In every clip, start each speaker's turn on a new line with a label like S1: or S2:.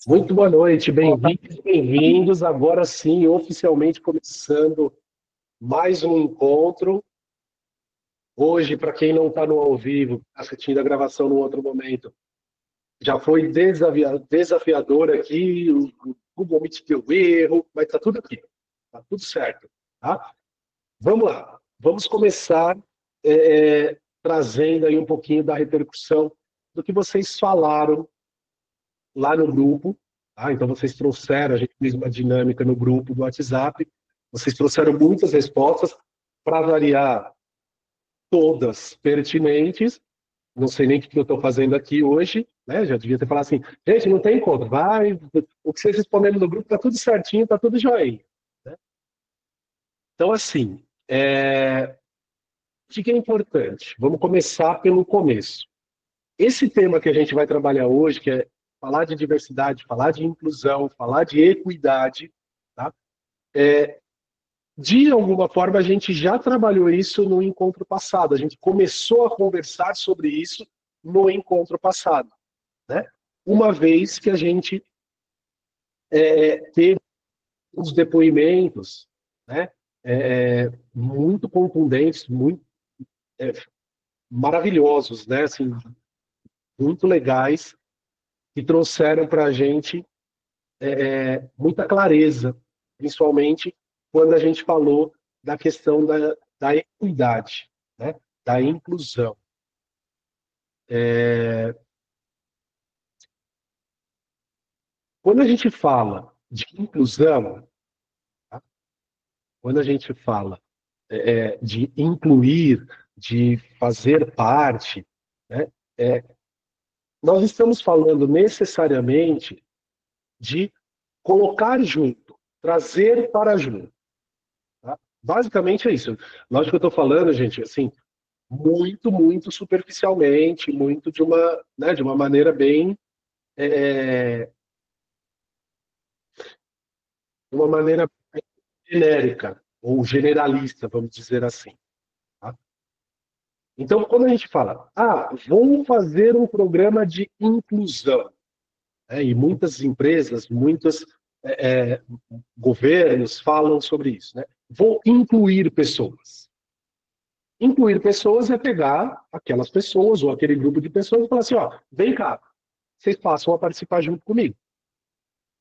S1: Muito boa noite, bem-vindos, bem-vindos. Agora sim, oficialmente começando mais um encontro. Hoje, para quem não está no ao vivo, está assistindo a gravação num outro momento, já foi desafiador aqui. O Google Meet deu erro, mas está tudo aqui, está tudo certo. Tá? Vamos lá, vamos começar trazendo aí um pouquinho da repercussão do que vocês falaram lá no grupo. Tá? Então, vocês trouxeram, a gente fez uma dinâmica no grupo do WhatsApp, vocês trouxeram muitas respostas, para variar, todas pertinentes. Não sei nem o que eu estou fazendo aqui hoje, né? Já devia ter falado assim, gente, não tem encontro, vai, o que vocês responderam no grupo está tudo certinho, está tudo joinha. Né? Então, assim, o que é importante? Vamos começar pelo começo. Esse tema que a gente vai trabalhar hoje, que é falar de diversidade, falar de inclusão, falar de equidade, tá? De alguma forma a gente já trabalhou isso no encontro passado, a gente começou a conversar sobre isso no encontro passado, né? Uma vez que a gente teve uns depoimentos, né, muito contundentes, muito maravilhosos, né, assim, muito legais, que trouxeram para a gente muita clareza, principalmente quando a gente falou da questão da equidade, né, da inclusão. Quando a gente fala de inclusão, tá? Quando a gente fala de incluir, de fazer parte, né, é, nós estamos falando necessariamente de colocar junto, trazer para junto. Tá? Basicamente é isso. Lógico que eu estou falando, gente, assim, muito superficialmente, muito de uma maneira bem, é, de uma maneira genérica ou generalista, vamos dizer assim. Tá? Então, quando a gente fala, vamos fazer um programa de inclusão, né, e muitas empresas, muitos governos falam sobre isso, né? Vou incluir pessoas. Incluir pessoas é pegar aquelas pessoas ou aquele grupo de pessoas e falar assim, ó, vem cá, vocês passam a participar junto comigo.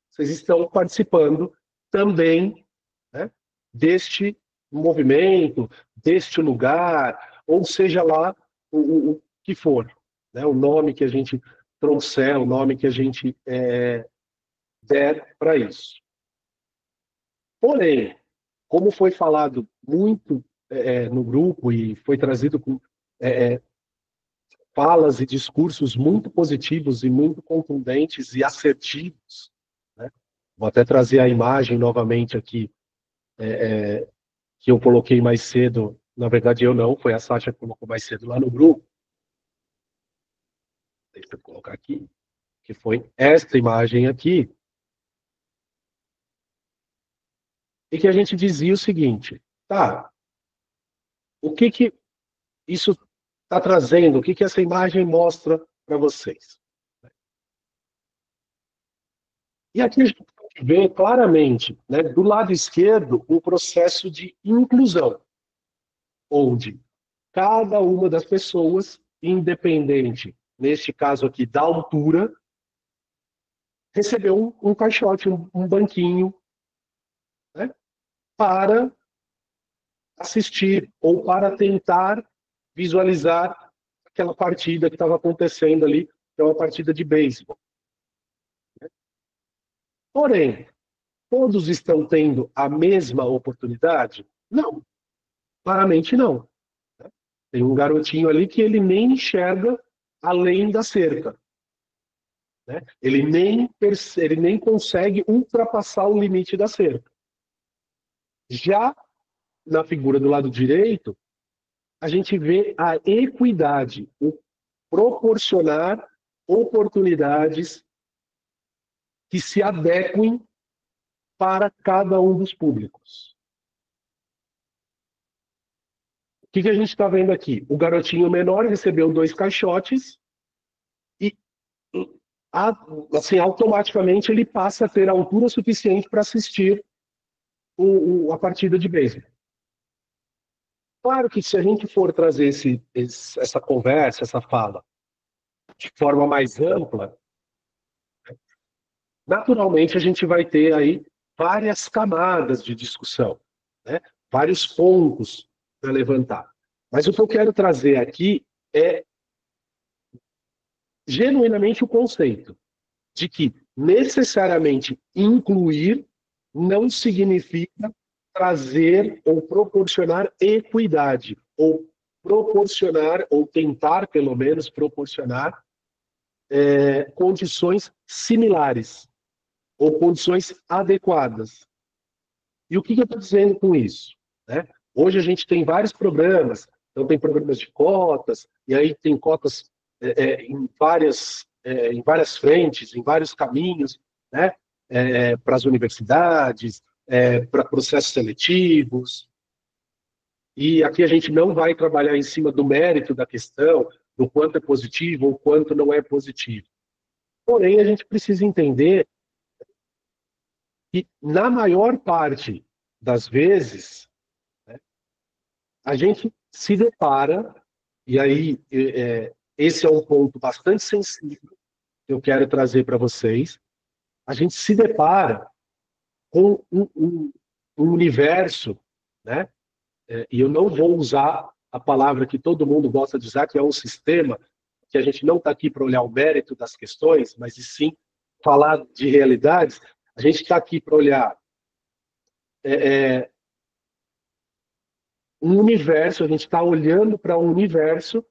S1: Vocês estão participando também, né, deste movimento, deste lugar, ou seja lá o que for, né, o nome que a gente trouxer, o nome que a gente der para isso. Porém, como foi falado muito no grupo e foi trazido com falas e discursos muito positivos e muito contundentes e assertivos, né? Vou até trazer a imagem novamente aqui, que eu coloquei mais cedo. Na verdade, eu não, foi a Sasha que colocou mais cedo lá no grupo. Deixa eu colocar aqui, que foi esta imagem aqui, e que a gente dizia o seguinte, tá, o que que isso está trazendo, o que que essa imagem mostra para vocês? E aqui a gente vê claramente, né, do lado esquerdo, um processo de inclusão, onde cada uma das pessoas, independente, neste caso aqui, da altura, recebeu um caixote, um banquinho, né, para assistir ou para tentar visualizar aquela partida que estava acontecendo ali, que é uma partida de beisebol. Porém, todos estão tendo a mesma oportunidade? Não, claramente não. Tem um garotinho ali que ele nem enxerga além da cerca. Né? Ele nem consegue ultrapassar o limite da cerca. Já na figura do lado direito, a gente vê a equidade, o proporcionar oportunidades que se adequem para cada um dos públicos. O que a gente está vendo aqui? O garotinho menor recebeu 2 caixotes e assim, automaticamente ele passa a ter altura suficiente para assistir a partida de beisebol. Claro que se a gente for trazer essa conversa, essa fala, de forma mais ampla, naturalmente a gente vai ter aí várias camadas de discussão, né? Vários pontos para levantar. Mas o que eu quero trazer aqui é genuinamente o conceito de que necessariamente incluir não significa trazer ou proporcionar equidade, ou proporcionar, ou tentar pelo menos proporcionar condições similares, ou condições adequadas. E o que eu estou dizendo com isso? Né? Hoje a gente tem vários programas, então tem programas de cotas, e aí tem cotas em várias frentes, em vários caminhos, né? Para as universidades, para processos seletivos. E aqui a gente não vai trabalhar em cima do mérito da questão, do quanto é positivo ou quanto não é positivo. Porém, a gente precisa entender que, na maior parte das vezes, a gente se depara, e aí esse é um ponto bastante sensível que eu quero trazer para vocês, a gente se depara com um universo, né? E eu não vou usar a palavra que todo mundo gosta de usar, que é um sistema, que a gente não está aqui para olhar o mérito das questões, mas e sim falar de realidades. A gente está aqui para olhar um universo, a gente está olhando para um universo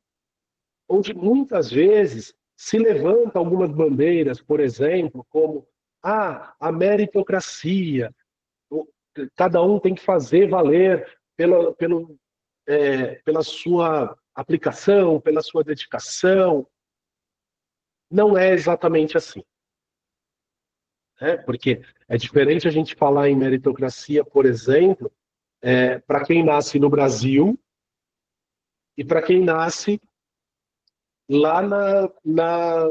S1: onde muitas vezes se levanta algumas bandeiras, por exemplo, como a meritocracia, cada um tem que fazer valer pela sua aplicação, pela sua dedicação. Não é exatamente assim. Porque é diferente a gente falar em meritocracia, por exemplo, para quem nasce no Brasil e para quem nasce lá lá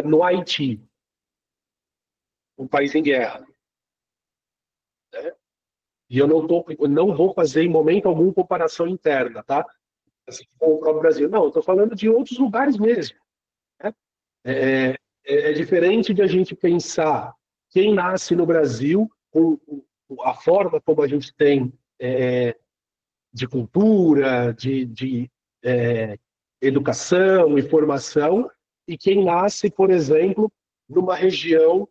S1: no Haiti, um país em guerra. Né? E eu não vou fazer em momento algum comparação interna, tá? Assim, com o próprio Brasil. Não, eu estou falando de outros lugares mesmo. Né? É diferente de a gente pensar quem nasce no Brasil, com a forma como a gente tem de cultura, de educação e formação, e quem nasce, por exemplo, numa região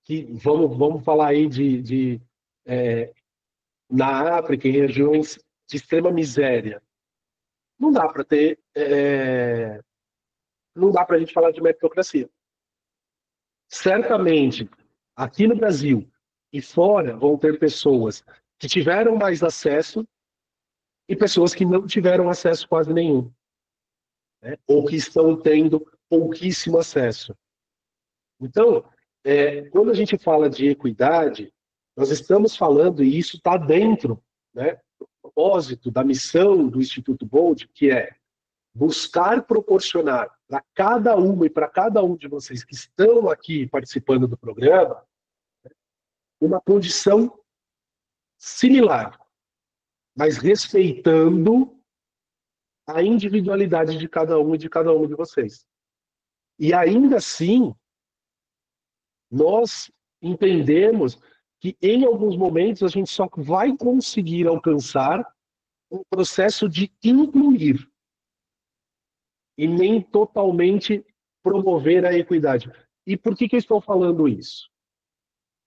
S1: que, vamos falar aí na África, em regiões de extrema miséria. Não dá para ter, não dá para a gente falar de meritocracia. Certamente, aqui no Brasil e fora, vão ter pessoas que tiveram mais acesso e pessoas que não tiveram acesso quase nenhum, né? Ou que estão tendo pouquíssimo acesso. Então, quando a gente fala de equidade, nós estamos falando, e isso está dentro, né, do propósito, da missão do Instituto Bold, que é buscar proporcionar para cada uma e para cada um de vocês que estão aqui participando do programa uma condição similar, mas respeitando a individualidade de cada um e de cada uma de vocês. E ainda assim, nós entendemos que em alguns momentos a gente só vai conseguir alcançar um processo de incluir e nem totalmente promover a equidade. E por que eu estou falando isso?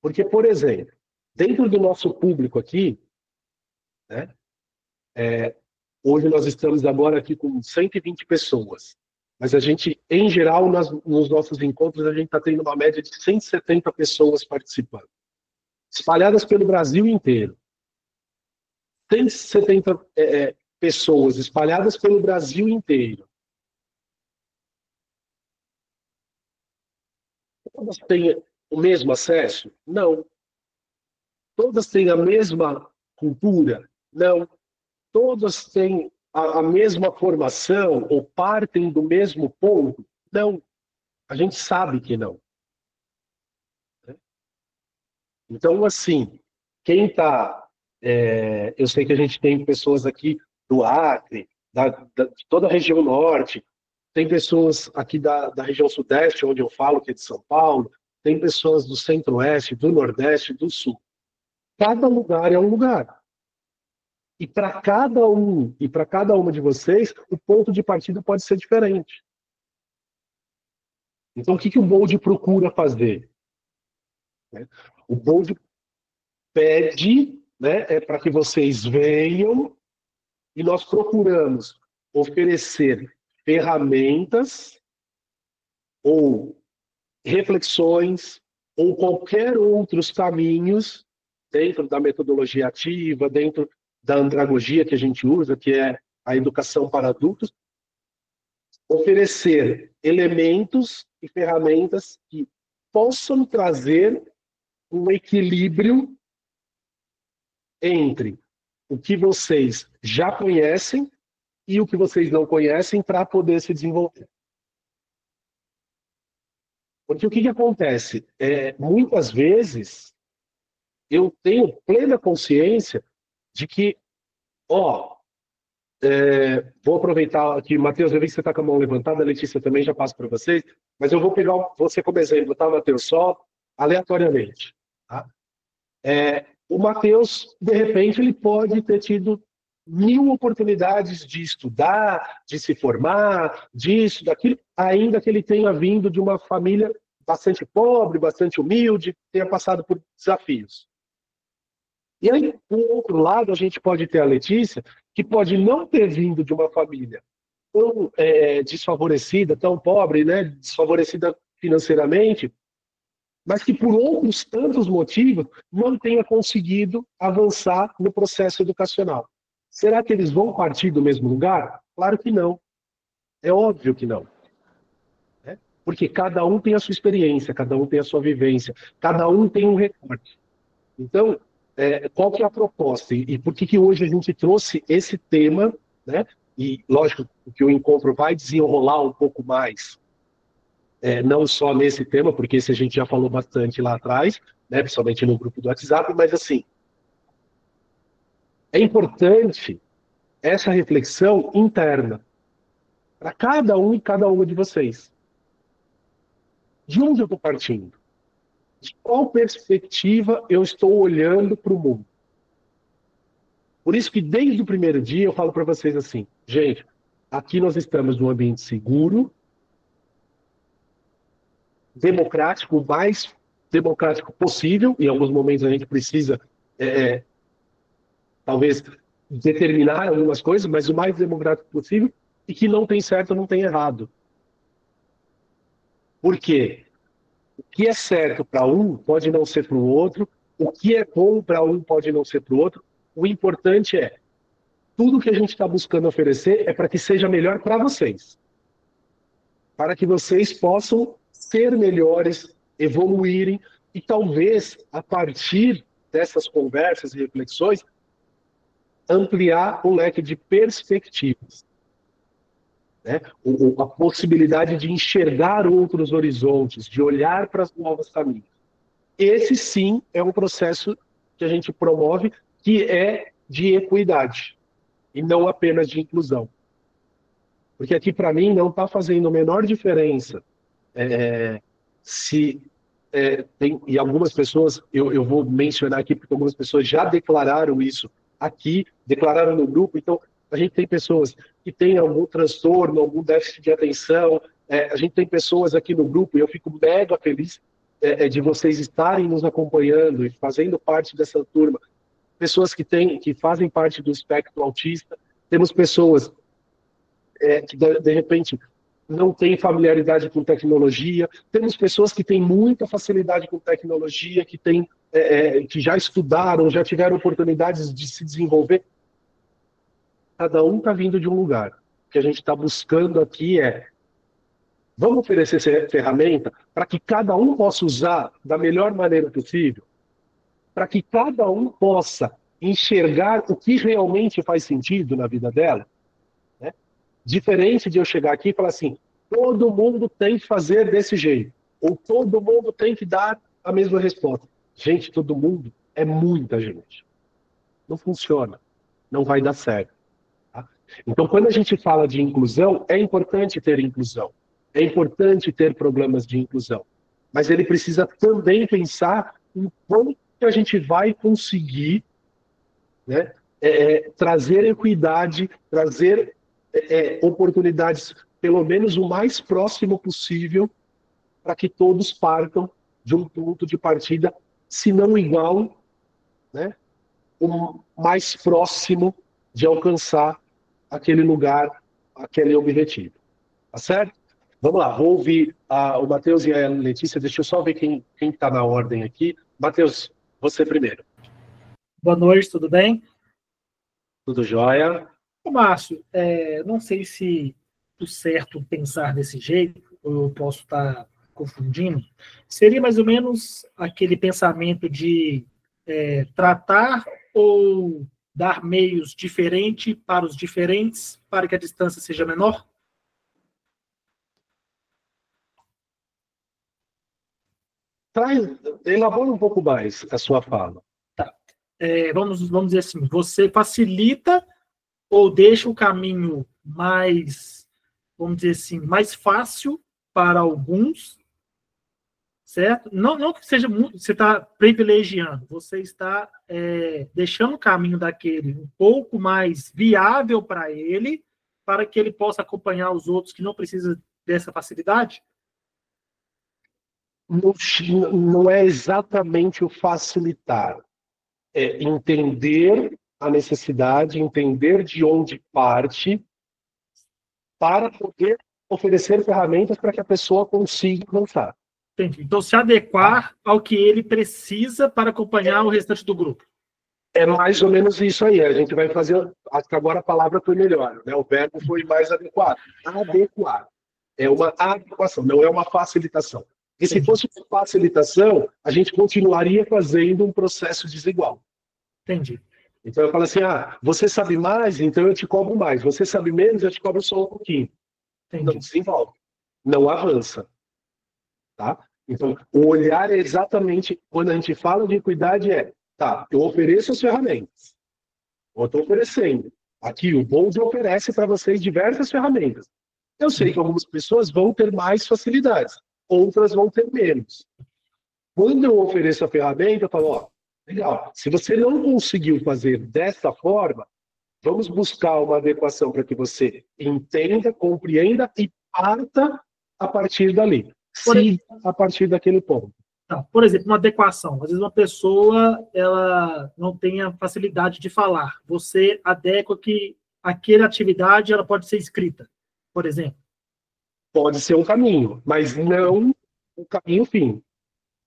S1: Porque, por exemplo, dentro do nosso público aqui, né, hoje nós estamos agora aqui com 120 pessoas, mas a gente, em geral, nos nossos encontros, a gente está tendo uma média de 170 pessoas participando, espalhadas pelo Brasil inteiro. 170 pessoas espalhadas pelo Brasil inteiro. Todas têm o mesmo acesso? Não. Todas têm a mesma cultura? Não. Todas têm a mesma formação ou partem do mesmo ponto? Não, a gente sabe que não. Então, assim, quem está. Eu sei que a gente tem pessoas aqui do Acre, de toda a região norte, tem pessoas aqui da região sudeste, onde eu falo, que é de São Paulo, tem pessoas do centro-oeste, do nordeste, do sul. Cada lugar é um lugar. E para cada um, e para cada uma de vocês, o ponto de partida pode ser diferente. Então, o que o Bold procura fazer? O Bold pede, né, para que vocês venham e nós procuramos oferecer ferramentas ou reflexões ou qualquer outros caminhos dentro da metodologia ativa, dentro da andragogia que a gente usa, que é a educação para adultos, oferecer elementos e ferramentas que possam trazer um equilíbrio entre o que vocês já conhecem e o que vocês não conhecem para poder se desenvolver. Porque o que acontece? Muitas vezes eu tenho plena consciência de que, vou aproveitar aqui, Matheus, eu vi que você está com a mão levantada, a Letícia também já passa para vocês, mas eu vou pegar você como exemplo, tá, Matheus? Só aleatoriamente. Tá? O Matheus, de repente, ele pode ter tido 1000 oportunidades de estudar, de se formar, disso, daquilo, ainda que ele tenha vindo de uma família bastante pobre, bastante humilde, tenha passado por desafios. E aí, por outro lado, a gente pode ter a Letícia, que pode não ter vindo de uma família tão desfavorecida, tão pobre, né, desfavorecida financeiramente, mas que por outros tantos motivos não tenha conseguido avançar no processo educacional. Será que eles vão partir do mesmo lugar? Claro que não. É óbvio que não. Né? Porque cada um tem a sua experiência, cada um tem a sua vivência, cada um tem um recorte. Então, qual que é a proposta? E por que hoje a gente trouxe esse tema, né? E lógico que o encontro vai desenrolar um pouco mais, não só nesse tema, porque esse a gente já falou bastante lá atrás, né? Principalmente no grupo do WhatsApp, mas assim, é importante essa reflexão interna para cada um e cada uma de vocês. De onde eu estou partindo? De qual perspectiva eu estou olhando para o mundo? Por isso que desde o primeiro dia eu falo para vocês assim, gente, aqui nós estamos num ambiente seguro, democrático, o mais democrático possível, em alguns momentos a gente precisa, talvez, determinar algumas coisas, mas o mais democrático possível, e que não tem certo, não tem errado. Por quê? O que é certo para um pode não ser para o outro, o que é bom para um pode não ser para o outro. O importante é, tudo que a gente está buscando oferecer é para que seja melhor para vocês. Para que vocês possam ser melhores, evoluírem, e talvez, a partir dessas conversas e reflexões, ampliar o leque de perspectivas. Né? A possibilidade de enxergar outros horizontes, de olhar para os novos caminhos. Esse sim é um processo que a gente promove, que é de equidade, e não apenas de inclusão. Porque aqui, para mim, não está fazendo a menor diferença se tem, e algumas pessoas, eu vou mencionar aqui, porque algumas pessoas já declararam isso aqui, declararam no grupo, então a gente tem pessoas que têm algum transtorno, algum déficit de atenção, a gente tem pessoas aqui no grupo, e eu fico mega feliz de vocês estarem nos acompanhando e fazendo parte dessa turma, pessoas que fazem parte do espectro autista, temos pessoas que de repente não têm familiaridade com tecnologia, temos pessoas que têm muita facilidade com tecnologia, que já estudaram, já tiveram oportunidades de se desenvolver. Cada um está vindo de um lugar. O que a gente está buscando aqui vamos oferecer essa ferramenta para que cada um possa usar da melhor maneira possível, para que cada um possa enxergar o que realmente faz sentido na vida dela. Diferente de eu chegar aqui e falar assim, todo mundo tem que fazer desse jeito, ou todo mundo tem que dar a mesma resposta. Gente, todo mundo é muita gente. Não funciona, não vai dar certo. Tá? Então, quando a gente fala de inclusão, é importante ter inclusão, é importante ter programas de inclusão, mas ele precisa também pensar em como que a gente vai conseguir, né, trazer equidade, trazer oportunidades, pelo menos o mais próximo possível, para que todos partam de um ponto de partida, se não igual, né, o mais próximo de alcançar aquele lugar, aquele objetivo. Tá certo? Vamos lá, vou ouvir o Matheus e a Letícia. Deixa eu só ver quem está na ordem aqui. Matheus, você primeiro.
S2: Boa noite, tudo bem?
S1: Tudo jóia?
S2: Ô, Márcio, não sei se o certo pensar desse jeito, ou eu posso estar confundindo, seria mais ou menos aquele pensamento de tratar ou dar meios diferentes para os diferentes para que a distância seja menor?
S1: Elabora um pouco mais a sua fala.
S2: Tá. Vamos dizer assim, você facilita ou deixa o caminho mais, vamos dizer assim, mais fácil para alguns, certo? Não que seja muito, você está privilegiando, você está deixando o caminho daquele um pouco mais viável para ele, para que ele possa acompanhar os outros que não precisam dessa facilidade?
S1: Não é exatamente o facilitar, é entender a necessidade, entender de onde parte, para poder oferecer ferramentas para que a pessoa consiga avançar.
S2: Entendi. Então, se adequar ao que ele precisa para acompanhar o restante do grupo.
S1: É mais ou menos isso aí. A gente vai fazer. Acho que agora a palavra foi melhor, né? O verbo foi mais adequado. Adequar. É uma adequação, não é uma facilitação. E se fosse uma facilitação, a gente continuaria fazendo um processo desigual.
S2: Entendi.
S1: Então eu falo assim: você sabe mais, então eu te cobro mais. Você sabe menos, eu te cobro só um pouquinho. Entendi. Não desenvolve, não avança. Tá? Então, o olhar é exatamente, quando a gente fala de equidade, tá, eu ofereço as ferramentas. Eu estou oferecendo. Aqui, o Bold oferece para vocês diversas ferramentas. Eu sei que algumas pessoas vão ter mais facilidades, outras vão ter menos. Quando eu ofereço a ferramenta, eu falo, legal, se você não conseguiu fazer dessa forma, vamos buscar uma adequação para que você entenda, compreenda e parta a partir dali. Sim, a partir daquele ponto.
S2: Tá. Por exemplo, uma adequação. Às vezes uma pessoa ela não tem a facilidade de falar. Você adequa que aquela atividade ela pode ser escrita, por exemplo.
S1: Pode ser um caminho, mas não o caminho fim.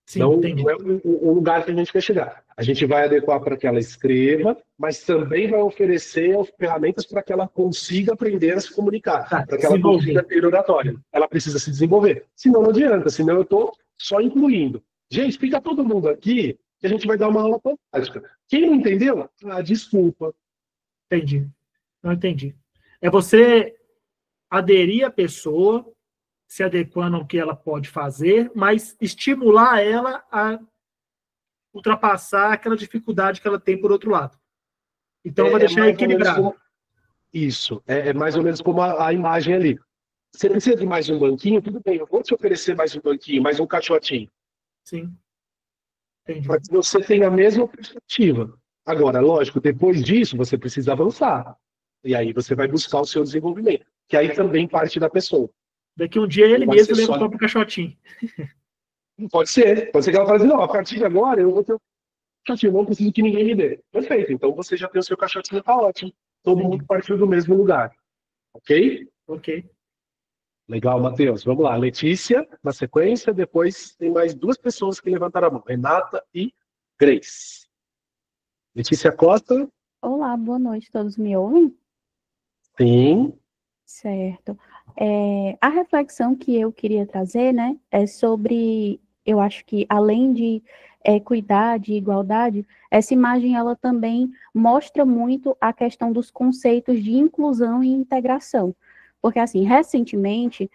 S1: Sim, não é o lugar que a gente quer chegar. A gente vai adequar para que ela escreva, mas também vai oferecer ferramentas para que ela consiga aprender a se comunicar, para que ela consiga ter oratória. Ela precisa se desenvolver. Senão não adianta, senão eu estou só incluindo. Gente, fica todo mundo aqui que a gente vai dar uma aula fantástica. Quem não entendeu? Desculpa.
S2: Entendi. Não entendi. É você aderir à pessoa, se adequando ao que ela pode fazer, mas estimular ela a ultrapassar aquela dificuldade que ela tem por outro lado. Então, vai deixar equilibrado.
S1: Isso, é mais ou menos como a imagem ali. Você precisa de mais um banquinho? Tudo bem, eu vou te oferecer mais um banquinho, mais um caixotinho.
S2: Sim. Entendi.
S1: Para que você tenha a mesma perspectiva. Agora, lógico, depois disso, você precisa avançar. E aí você vai buscar o seu desenvolvimento, que aí também parte da pessoa.
S2: Daqui um dia ele mesmo leva o próprio caixotinho.
S1: Pode ser que ela fale assim, não, a partir de agora eu vou ter um caixotinho, não preciso que ninguém me dê. Perfeito, então você já tem o seu caixotinho, tá ótimo. Todo mundo partiu do mesmo lugar. Ok?
S2: Ok.
S1: Legal, Matheus. Vamos lá. Letícia, na sequência, depois tem mais duas pessoas que levantaram a mão, Renata e Grace. Letícia Costa.
S3: Olá, boa noite. Todos me ouvem?
S1: Sim.
S3: Certo. A reflexão que eu queria trazer, né, é sobre, eu acho que além de equidade e igualdade, essa imagem ela também mostra muito a questão dos conceitos de inclusão e integração. Porque, assim, recentemente,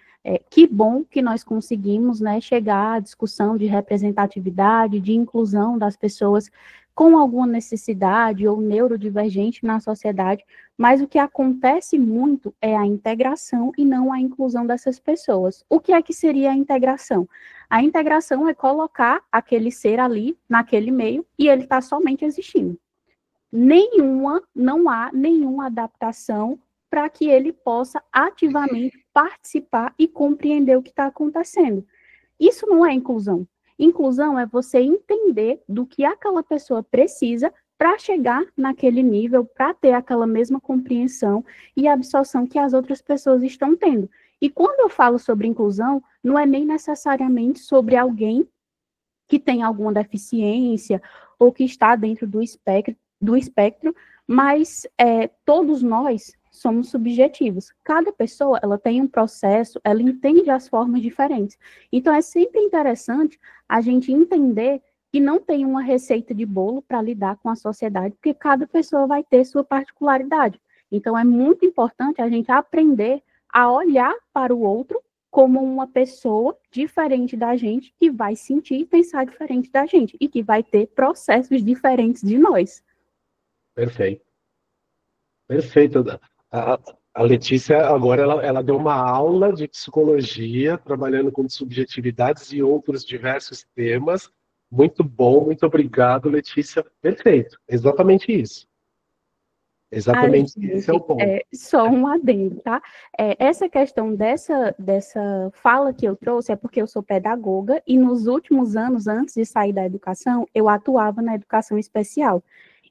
S3: que bom que nós conseguimos, né, chegar à discussão de representatividade, de inclusão das pessoas com alguma necessidade ou neurodivergente na sociedade, mas o que acontece muito é a integração e não a inclusão dessas pessoas. O que é que seria a integração? A integração é colocar aquele ser ali, naquele meio, e ele está somente existindo. Não há nenhuma adaptação para que ele possa ativamente participar e compreender o que está acontecendo. Isso não é inclusão. Inclusão é você entender do que aquela pessoa precisa para chegar naquele nível, para ter aquela mesma compreensão e absorção que as outras pessoas estão tendo. E quando eu falo sobre inclusão, não é nem necessariamente sobre alguém que tem alguma deficiência ou que está dentro do espectro, mas todos nós somos subjetivos. Cada pessoa, ela tem um processo, ela entende as formas diferentes. Então, é sempre interessante a gente entender que não tem uma receita de bolo para lidar com a sociedade, porque cada pessoa vai ter sua particularidade. Então, é muito importante a gente aprender a olhar para o outro como uma pessoa diferente da gente, que vai sentir e pensar diferente da gente, e que vai ter processos diferentes de nós.
S1: Perfeito. Perfeito. A Letícia, agora, ela deu uma aula de psicologia, trabalhando com subjetividades e outros diversos temas. Muito bom, muito obrigado, Letícia. Perfeito. Exatamente isso. Exatamente esse é o ponto.
S3: Só um adendo, tá? Essa questão dessa fala que eu trouxe é porque eu sou pedagoga e nos últimos anos, antes de sair da educação, eu atuava na educação especial.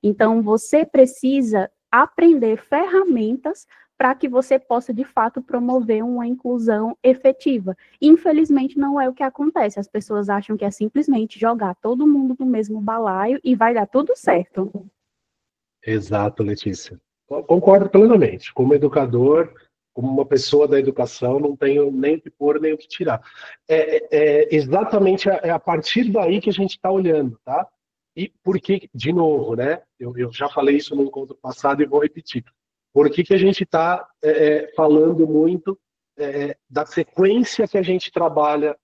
S3: Então, você precisa aprender ferramentas para que você possa, de fato, promover uma inclusão efetiva. Infelizmente, não é o que acontece. As pessoas acham que é simplesmente jogar todo mundo no mesmo balaio e vai dar tudo certo.
S1: Exato, Letícia. Concordo plenamente. Como educador, como uma pessoa da educação, não tenho nem o que pôr, nem o que tirar. Exatamente a partir daí que a gente está olhando, tá? E por que, de novo, né? Eu já falei isso no encontro passado e vou repetir. Por que a gente está falando muito da sequência que a gente trabalha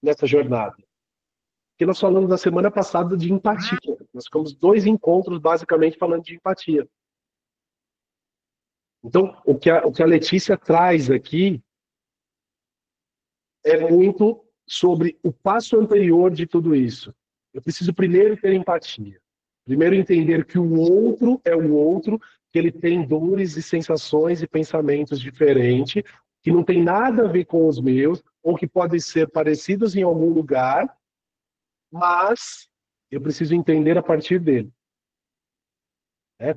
S1: nessa jornada? Porque nós falamos na semana passada de empatia. Nós ficamos 2 encontros, basicamente, falando de empatia. Então, o que a Letícia traz aqui é muito sobre o passo anterior de tudo isso. Eu preciso primeiro ter empatia. Primeiro entender que o outro é o outro, que ele tem dores e sensações e pensamentos diferentes, que não tem nada a ver com os meus, ou que podem ser parecidos em algum lugar, mas eu preciso entender a partir dele.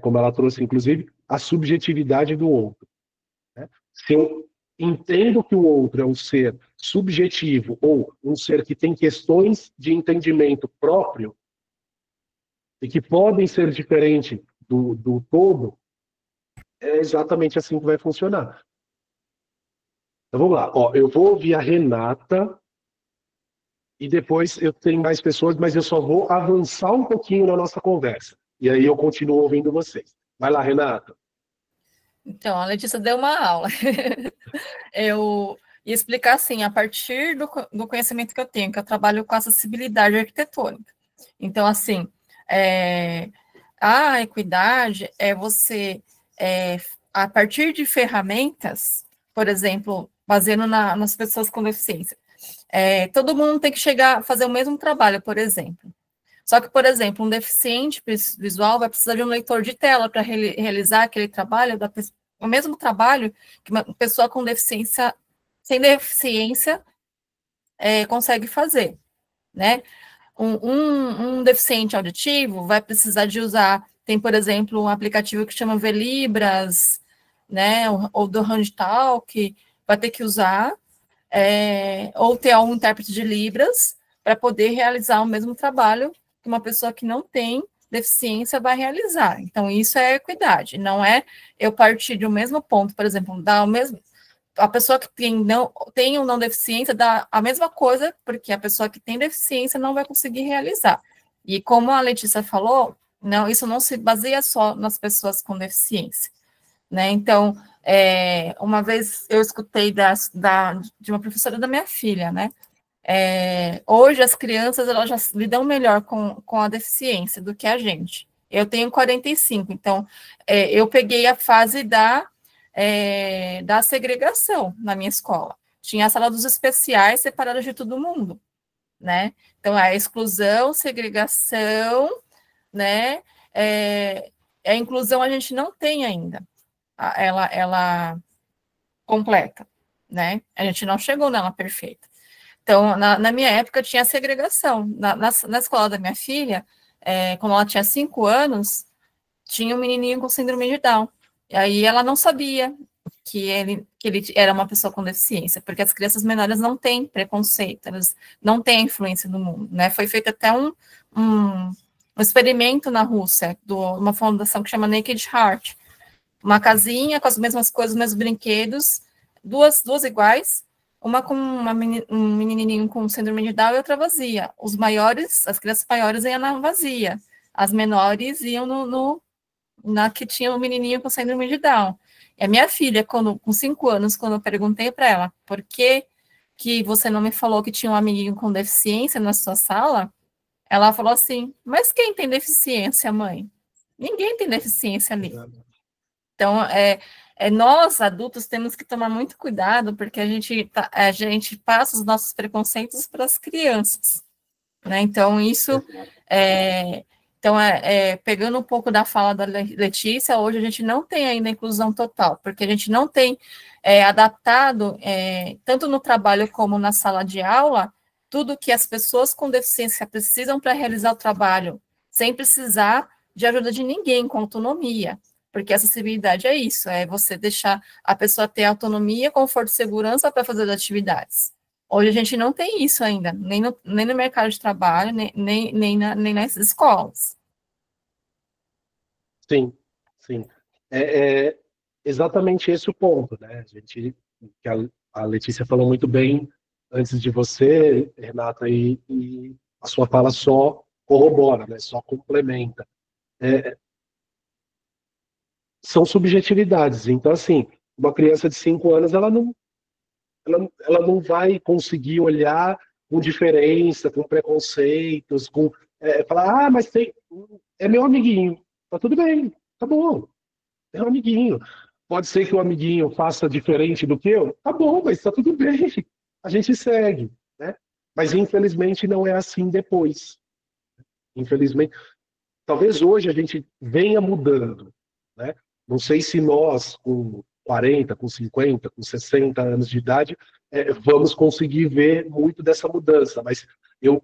S1: Como ela trouxe, inclusive, a subjetividade do outro. Se eu entendo que o outro é um ser subjetivo ou um ser que tem questões de entendimento próprio e que podem ser diferentes do todo, é exatamente assim que vai funcionar. Então vamos lá. Eu vou ouvir a Renata e depois eu tenho mais pessoas, mas eu só vou avançar um pouquinho na nossa conversa. E aí eu continuo ouvindo vocês. Vai lá, Renata.
S4: Então, a Letícia deu uma aula. Eu ia explicar assim, a partir do conhecimento que eu tenho, que eu trabalho com acessibilidade arquitetônica. Então, assim, a equidade é você, a partir de ferramentas, por exemplo, baseando nas pessoas com deficiência, todo mundo tem que chegar a fazer o mesmo trabalho, por exemplo. Só que, por exemplo, um deficiente visual vai precisar de um leitor de tela para realizar aquele trabalho, o mesmo trabalho que uma pessoa com deficiência, sem deficiência, consegue fazer, né? Um deficiente auditivo vai precisar de usar, tem, por exemplo, um aplicativo que chama Velibras, né, ou do HandTalk, vai ter que usar, ou ter algum intérprete de Libras para poder realizar o mesmo trabalho que uma pessoa que não tem deficiência vai realizar. Então, isso é equidade, não é eu partir do mesmo ponto, por exemplo, a pessoa que tem ou não deficiência dá a mesma coisa, porque a pessoa que tem deficiência não vai conseguir realizar. E como a Letícia falou, isso não se baseia só nas pessoas com deficiência. né? Então, uma vez eu escutei de uma professora da minha filha, né? Hoje as crianças elas já lidam melhor com a deficiência do que a gente. Eu tenho 45, então eu peguei a fase da segregação na minha escola. Tinha a sala dos especiais separada de todo mundo, né? Então, a exclusão, segregação, né? A inclusão a gente não tem ainda, ela completa, né? A gente não chegou nela perfeita. Então, na minha época, tinha segregação. Na escola da minha filha, quando ela tinha 5 anos, tinha um menininho com síndrome de Down. E aí ela não sabia que ele era uma pessoa com deficiência, porque as crianças menores não têm preconceito, elas não têm influência no mundo, né? Foi feito até um experimento na Rússia, uma fundação que chama Naked Heart, uma casinha com as mesmas coisas, os mesmos brinquedos, duas iguais, uma com um menininho com síndrome de Down e outra vazia. As crianças maiores iam na vazia, as menores iam na que tinha um menininho com síndrome de Down. E a minha filha, com 5 anos, quando eu perguntei para ela, por que você não me falou que tinha um amiguinho com deficiência na sua sala? Ela falou assim, mas quem tem deficiência, mãe? Ninguém tem deficiência ali. Então, nós, adultos, temos que tomar muito cuidado, porque a gente passa os nossos preconceitos para as crianças, né? Então, isso... Então, pegando um pouco da fala da Letícia, hoje a gente não tem ainda inclusão total, porque a gente não tem adaptado, tanto no trabalho como na sala de aula, tudo que as pessoas com deficiência precisam para realizar o trabalho, sem precisar de ajuda de ninguém, com autonomia, porque acessibilidade é isso, é você deixar a pessoa ter autonomia, conforto e segurança para fazer as atividades. Hoje a gente não tem isso ainda, nem no mercado de trabalho, nem nas escolas.
S1: Sim, sim. É exatamente esse o ponto, né? Que a Letícia falou muito bem antes de você, Renata, e a sua fala só corrobora, né? Só complementa. São subjetividades. Então, assim, uma criança de 5 anos, ela não vai conseguir olhar com diferença, com preconceitos, falar, mas é meu amiguinho. Tá tudo bem, tá bom, é um amiguinho. Pode ser que o amiguinho faça diferente do que eu? Tá bom, mas tá tudo bem. A gente segue, né? Mas infelizmente não é assim depois. Infelizmente, talvez hoje a gente venha mudando, né? Não sei se nós, com 40, com 50, com 60 anos de idade, vamos conseguir ver muito dessa mudança, mas eu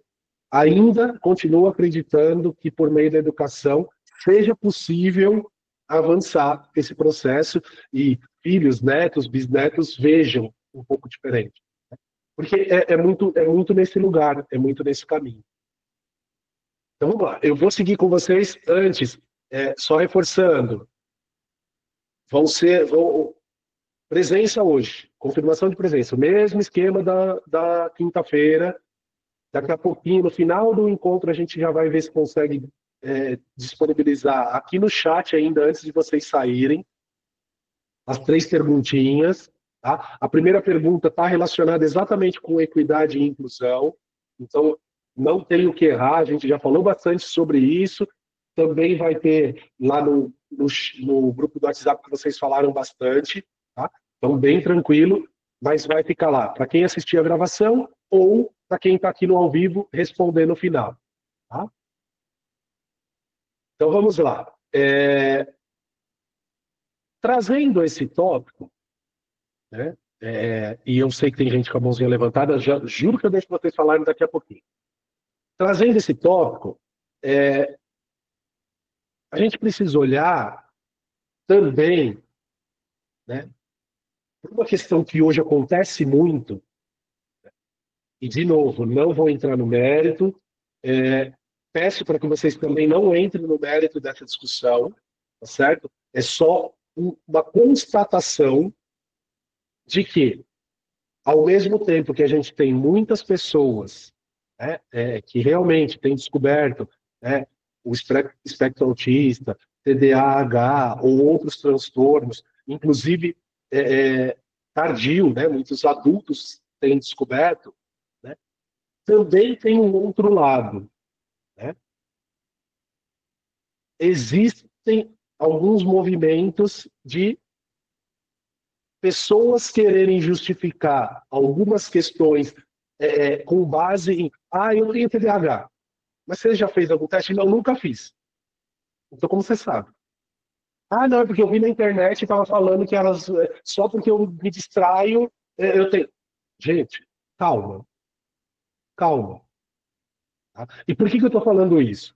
S1: ainda continuo acreditando que, por meio da educação, seja possível avançar esse processo e filhos, netos, bisnetos vejam um pouco diferente. Porque é muito nesse lugar, é muito nesse caminho. Então, vamos lá. Eu vou seguir com vocês antes, só reforçando. Presença hoje, confirmação de presença, o mesmo esquema da quinta-feira. Daqui a pouquinho, no final do encontro, a gente já vai ver se consegue disponibilizar aqui no chat ainda, antes de vocês saírem, as 3 perguntinhas. Tá? A primeira pergunta está relacionada exatamente com equidade e inclusão, então não tem o que errar, a gente já falou bastante sobre isso. Também vai ter lá no grupo do WhatsApp que vocês falaram bastante, tá? Então bem tranquilo, mas vai ficar lá para quem assistir a gravação ou para quem está aqui no ao vivo responder no final. Tá? Então vamos lá. Trazendo esse tópico, né? E eu sei que tem gente com a mãozinha levantada, juro que eu deixo vocês falarem daqui a pouquinho. Trazendo esse tópico, a gente precisa olhar também, né, por uma questão que hoje acontece muito, e de novo, não vou entrar no mérito, peço para que vocês também não entrem no mérito dessa discussão, tá certo? É só uma constatação de que, ao mesmo tempo que a gente tem muitas pessoas, né, que realmente têm descoberto, né, o espectro autista, TDAH ou outros transtornos, inclusive tardio, né? Muitos adultos têm descoberto, né? Também tem um outro lado, né? Existem alguns movimentos de pessoas quererem justificar algumas questões com base em eu tenho TDAH. Mas você já fez algum teste? Não, nunca fiz. Então, como você sabe? Não, é porque eu vi na internet e estava falando que elas, só porque eu me distraio, eu tenho. Gente, calma. Calma. Tá? E por que eu estou falando isso?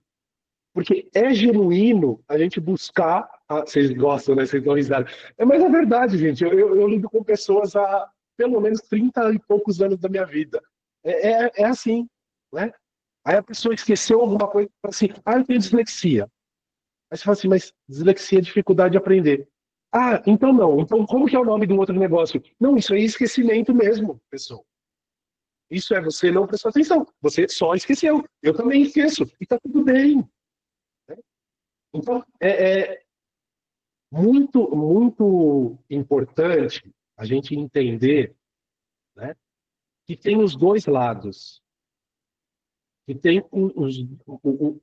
S1: Porque é genuíno a gente buscar. Vocês gostam, né? Vocês dão risada. Mas é verdade, gente. Eu lido com pessoas há pelo menos 30 e poucos anos da minha vida. É assim, né? Aí a pessoa esqueceu alguma coisa e fala assim: eu tenho dislexia. Aí você fala assim: mas dislexia é dificuldade de aprender. Então não. Então como que é o nome do outro negócio? Não, isso aí é esquecimento mesmo, pessoal. Isso é você não prestou atenção. Você só esqueceu. Eu também esqueço. E tá tudo bem. Então, é muito, muito importante a gente entender, né, que tem os dois lados. Que tem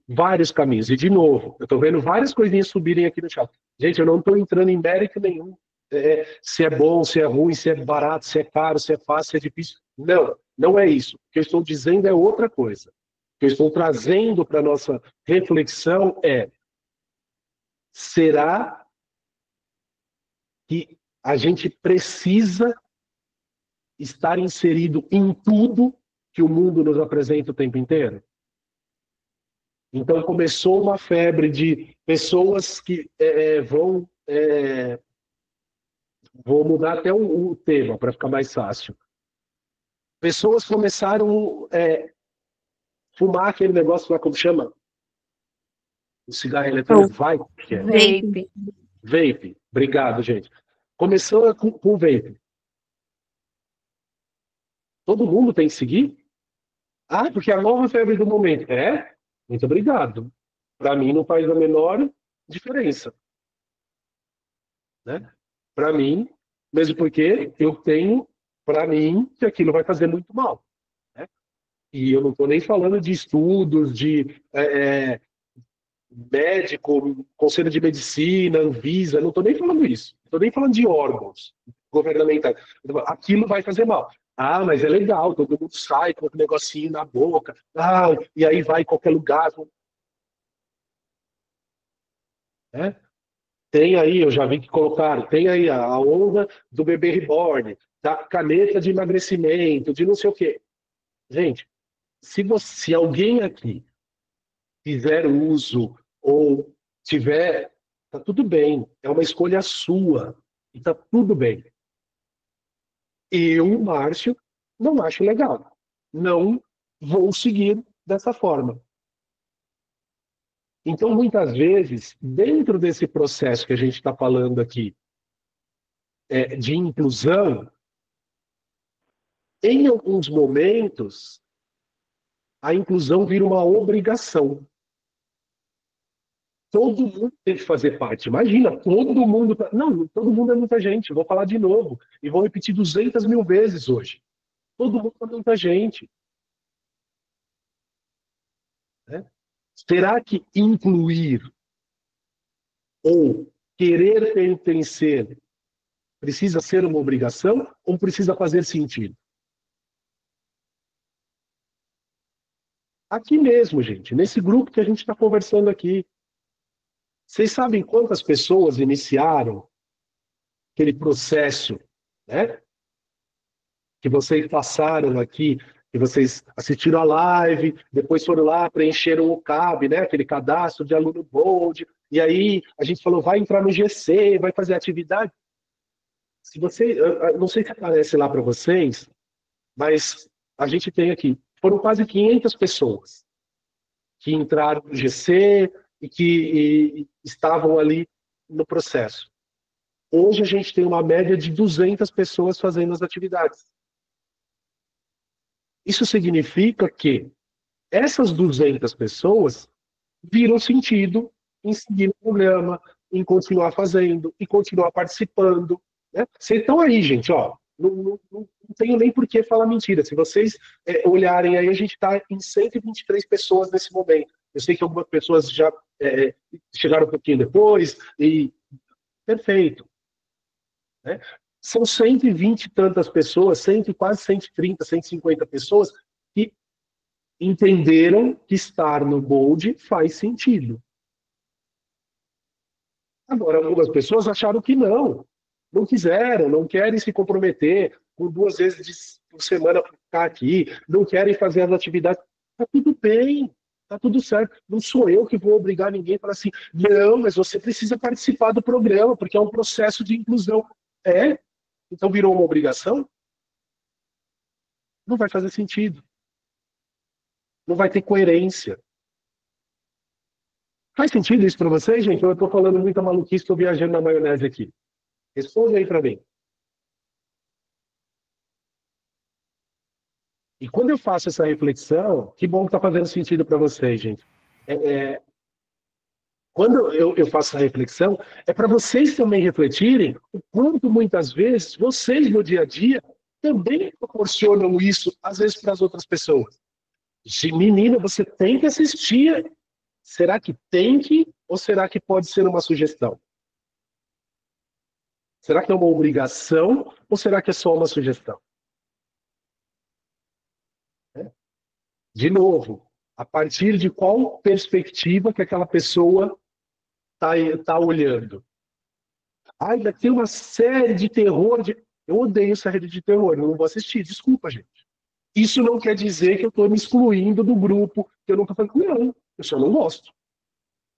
S1: vários caminhos. E, de novo, eu estou vendo várias coisinhas subirem aqui no chat. Gente, eu não estou entrando em mérito nenhum. Se é bom, se é ruim, se é barato, se é caro, se é fácil, se é difícil. Não, não é isso. O que eu estou dizendo é outra coisa. O que eu estou trazendo para a nossa reflexão é: será que a gente precisa estar inserido em tudo que o mundo nos apresenta o tempo inteiro? Então começou uma febre de pessoas que vou mudar até o tema para ficar mais fácil. Pessoas começaram a fumar aquele negócio lá, como chama? O cigarro eletrônico,
S3: Vape.
S1: Vape. Obrigado, gente. Começou com o vape. Todo mundo tem que seguir? Porque a nova febre do momento. Muito obrigado. Para mim não faz a menor diferença. Né? Para mim, mesmo porque eu tenho, para mim, que aquilo vai fazer muito mal. Né? E eu não estou nem falando de estudos, de médico, Conselho de Medicina, Anvisa, não estou nem falando isso. Não estou nem falando de órgãos governamentais. Aquilo vai fazer mal. Mas é legal, todo mundo sai com um negocinho na boca. E aí vai em qualquer lugar. Né? Tem aí, eu já vi que colocaram, tem aí a onda do bebê reborn, da caneta de emagrecimento, de não sei o quê. Gente, se alguém aqui fizer uso ou tiver, tá tudo bem. É uma escolha sua. E tá tudo bem. Eu, Márcio, não acho legal. Não vou seguir dessa forma. Então, muitas vezes, dentro desse processo que a gente está falando aqui, de inclusão, em alguns momentos, a inclusão vira uma obrigação. Todo mundo tem que fazer parte. Imagina, todo mundo... Não, todo mundo é muita gente. Vou falar de novo. E vou repetir 200 mil vezes hoje. Todo mundo é muita gente. Né? Será que incluir ou querer pertencer precisa ser uma obrigação ou precisa fazer sentido? Aqui mesmo, gente, nesse grupo que a gente está conversando aqui. Vocês sabem quantas pessoas iniciaram aquele processo, né? Que vocês passaram aqui, que vocês assistiram a live, depois foram lá, preencheram o CAB, né? Aquele cadastro de aluno Bold, e aí a gente falou, vai entrar no GC, vai fazer atividade. Se você, eu não sei se aparece lá para vocês, mas a gente tem aqui, foram quase 500 pessoas que entraram no GC e que estavam ali no processo. Hoje a gente tem uma média de 200 pessoas fazendo as atividades. Isso significa que essas 200 pessoas viram sentido em seguir o programa, em continuar fazendo, e continuar participando. Né? Vocês estão aí, gente, ó. Não tenho nem por que falar mentira. Se vocês olharem aí, a gente está em 123 pessoas nesse momento. Eu sei que algumas pessoas já chegaram um pouquinho depois, e perfeito. Né? São 120 e tantas pessoas, quase 130, 150 pessoas que entenderam que estar no Bold faz sentido. Agora, algumas pessoas acharam que não quiseram, não querem se comprometer com 2 vezes por semana para ficar aqui, não querem fazer as atividades. Está tudo bem, está tudo certo. Não sou eu que vou obrigar ninguém a falar assim, não, mas você precisa participar do programa, porque é um processo de inclusão. Então virou uma obrigação? Não vai fazer sentido. Não vai ter coerência. Faz sentido isso para vocês, gente? Ou eu estou falando muita maluquice, estou viajando na maionese aqui? Responde aí para mim. E quando eu faço essa reflexão, que bom que está fazendo sentido para vocês, gente. Quando eu faço essa reflexão, é para vocês também refletirem o quanto muitas vezes vocês no dia a dia também proporcionam isso, às vezes, para as outras pessoas. Menina, você tem que assistir. Será que tem que, ou será que pode ser uma sugestão? Será que é uma obrigação, ou será que é só uma sugestão? De novo, a partir de qual perspectiva que aquela pessoa está olhando? Ai, daqui tem uma série de terror. Eu odeio série de terror, eu não vou assistir. Desculpa, gente. Isso não quer dizer que eu estou me excluindo do grupo, que eu nunca falei. Não, eu só não gosto.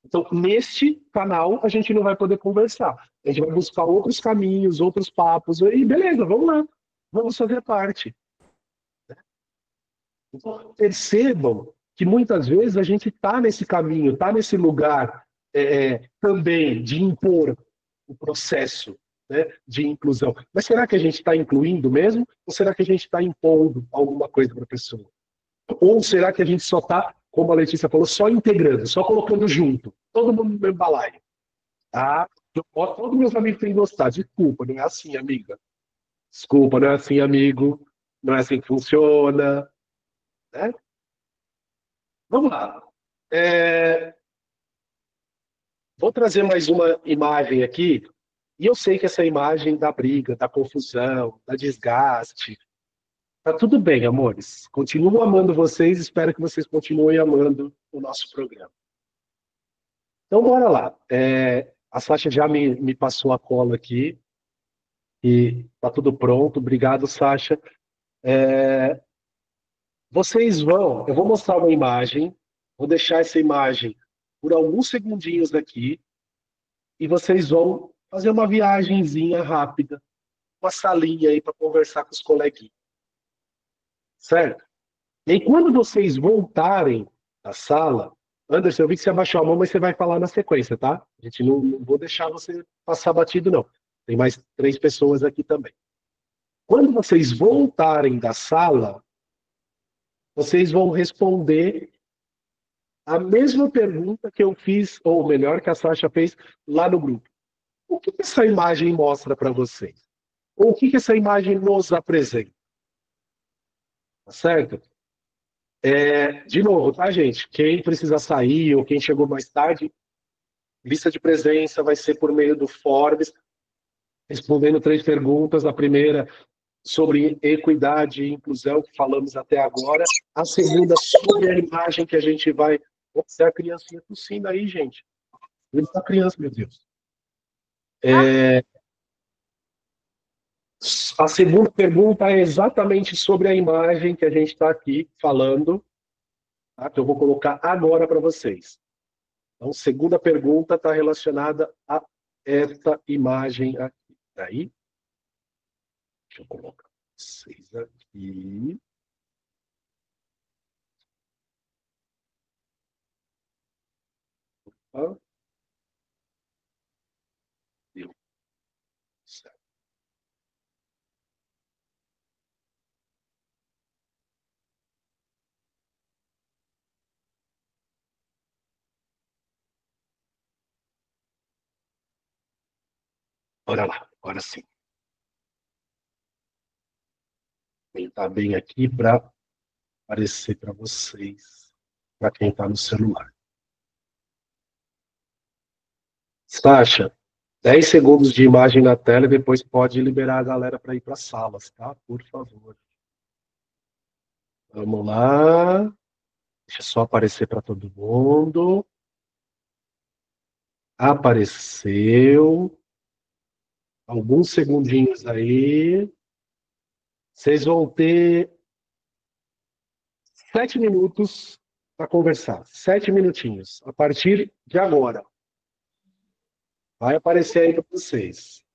S1: Então, neste canal, a gente não vai poder conversar. A gente vai buscar outros caminhos, outros papos, e beleza, vamos lá. Vamos fazer parte. Então, percebam que muitas vezes a gente está nesse caminho, está nesse lugar também de impor o processo, né, de inclusão. Mas será que a gente está incluindo mesmo? Ou será que a gente está impondo alguma coisa para a pessoa? Ou será que a gente só está, como a Letícia falou, só integrando, só colocando junto, todo mundo no mesmo balaio? Ah, todos meus amigos têm gostado. Desculpa, não é assim, amiga. Desculpa, não é assim, amigo. Não é assim que funciona. Né? Vamos lá. Vou trazer mais uma imagem aqui. E eu sei que essa imagem dá briga, dá confusão, dá desgaste. Tá tudo bem, amores. Continuo amando vocês, espero que vocês continuem amando o nosso programa. Então, bora lá. A Sasha já me passou a cola aqui e tá tudo pronto. Obrigado, Sasha. Eu vou mostrar uma imagem, vou deixar essa imagem por alguns segundinhos aqui e vocês vão fazer uma viagenzinha rápida, uma salinha aí para conversar com os coleguinhas. Certo? E aí, quando vocês voltarem da sala, Anderson, eu vi que você abaixou a mão, mas você vai falar na sequência, tá? A gente não vou deixar você passar batido, não. Tem mais 3 pessoas aqui também. Quando vocês voltarem da sala, vocês vão responder a mesma pergunta que eu fiz, ou melhor, que a Sasha fez lá no grupo. O que essa imagem mostra para vocês? Ou o que essa imagem nos apresenta? Tá certo? De novo, tá, gente? Quem precisa sair ou quem chegou mais tarde, lista de presença vai ser por meio do Forbes, respondendo 3 perguntas. A primeira sobre equidade e inclusão, que falamos até agora. A segunda sobre a imagem que a gente vai... Ops, é a criancinha tossindo aí, gente. Ele está criança, meu Deus. A segunda pergunta é exatamente sobre a imagem que a gente está aqui falando, tá? Que eu vou colocar agora para vocês. Então, segunda pergunta está relacionada a esta imagem aqui. Aí, deixa eu colocar vocês aqui. Opa. Deu certo. Bora lá, agora sim. Vou tentar bem aqui para aparecer para vocês, para quem está no celular. Sasha, 10 segundos de imagem na tela e depois pode liberar a galera para ir para as salas, tá? Por favor. Vamos lá. Deixa só aparecer para todo mundo. Apareceu. Alguns segundinhos aí. Vocês vão ter 7 minutos para conversar. 7 minutinhos. A partir de agora. Vai aparecer aí para vocês.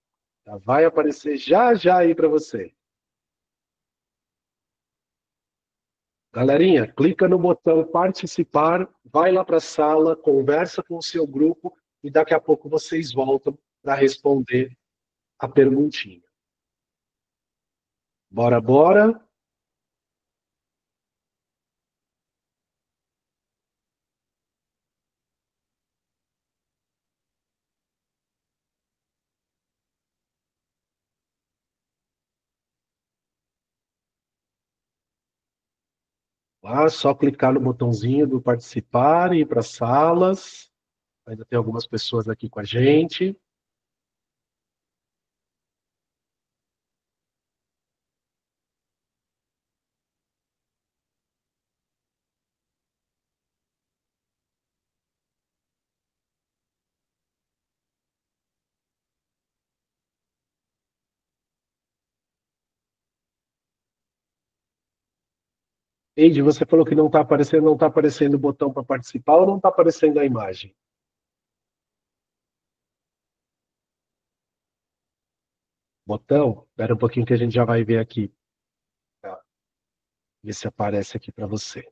S1: Já vai aparecer já aí para você. Galerinha, clica no botão participar, vai lá para a sala, conversa com o seu grupo e daqui a pouco vocês voltam para responder a perguntinha. Bora, bora. Lá, só clicar no botãozinho do participar e ir para salas. Ainda tem algumas pessoas aqui com a gente. Eide, você falou que não está aparecendo o botão para participar ou não está aparecendo a imagem? Botão? Espera um pouquinho que a gente já vai ver aqui. Tá. Ver se aparece aqui para você.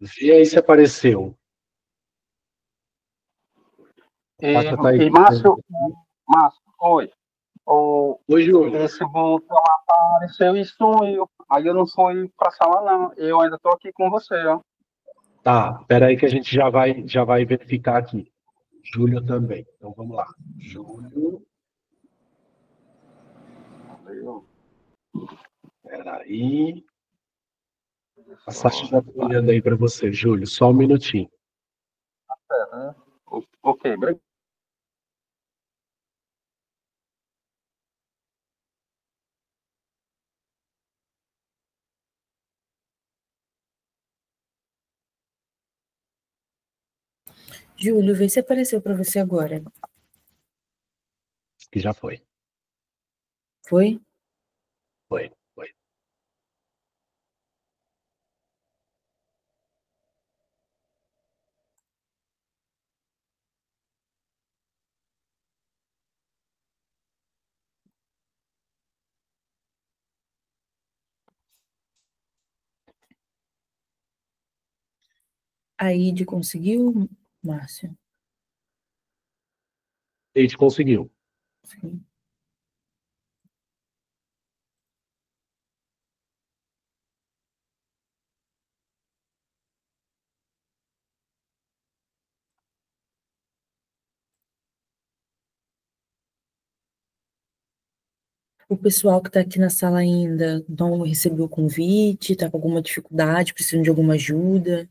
S1: Vê aí se apareceu.
S5: E, Márcio, oi.
S1: Oi, Júlio.
S5: Esse botão apareceu e sumiu. Aí eu não fui pra sala, não. Eu ainda tô aqui com você, ó.
S1: Tá, espera aí que a gente já vai verificar aqui. Júlio também. Então vamos lá. Júlio. Espera aí. A Sasha já está olhando aí para você, Júlio. Só um minutinho.
S5: Ok, obrigado.
S6: Júlio, vê se apareceu para você agora.
S1: Que já foi.
S6: Foi?
S1: Foi.
S6: A Ide conseguiu, Márcio?
S1: A gente conseguiu.
S6: Sim. O pessoal que está aqui na sala ainda não recebeu o convite, está com alguma dificuldade, precisando de alguma ajuda?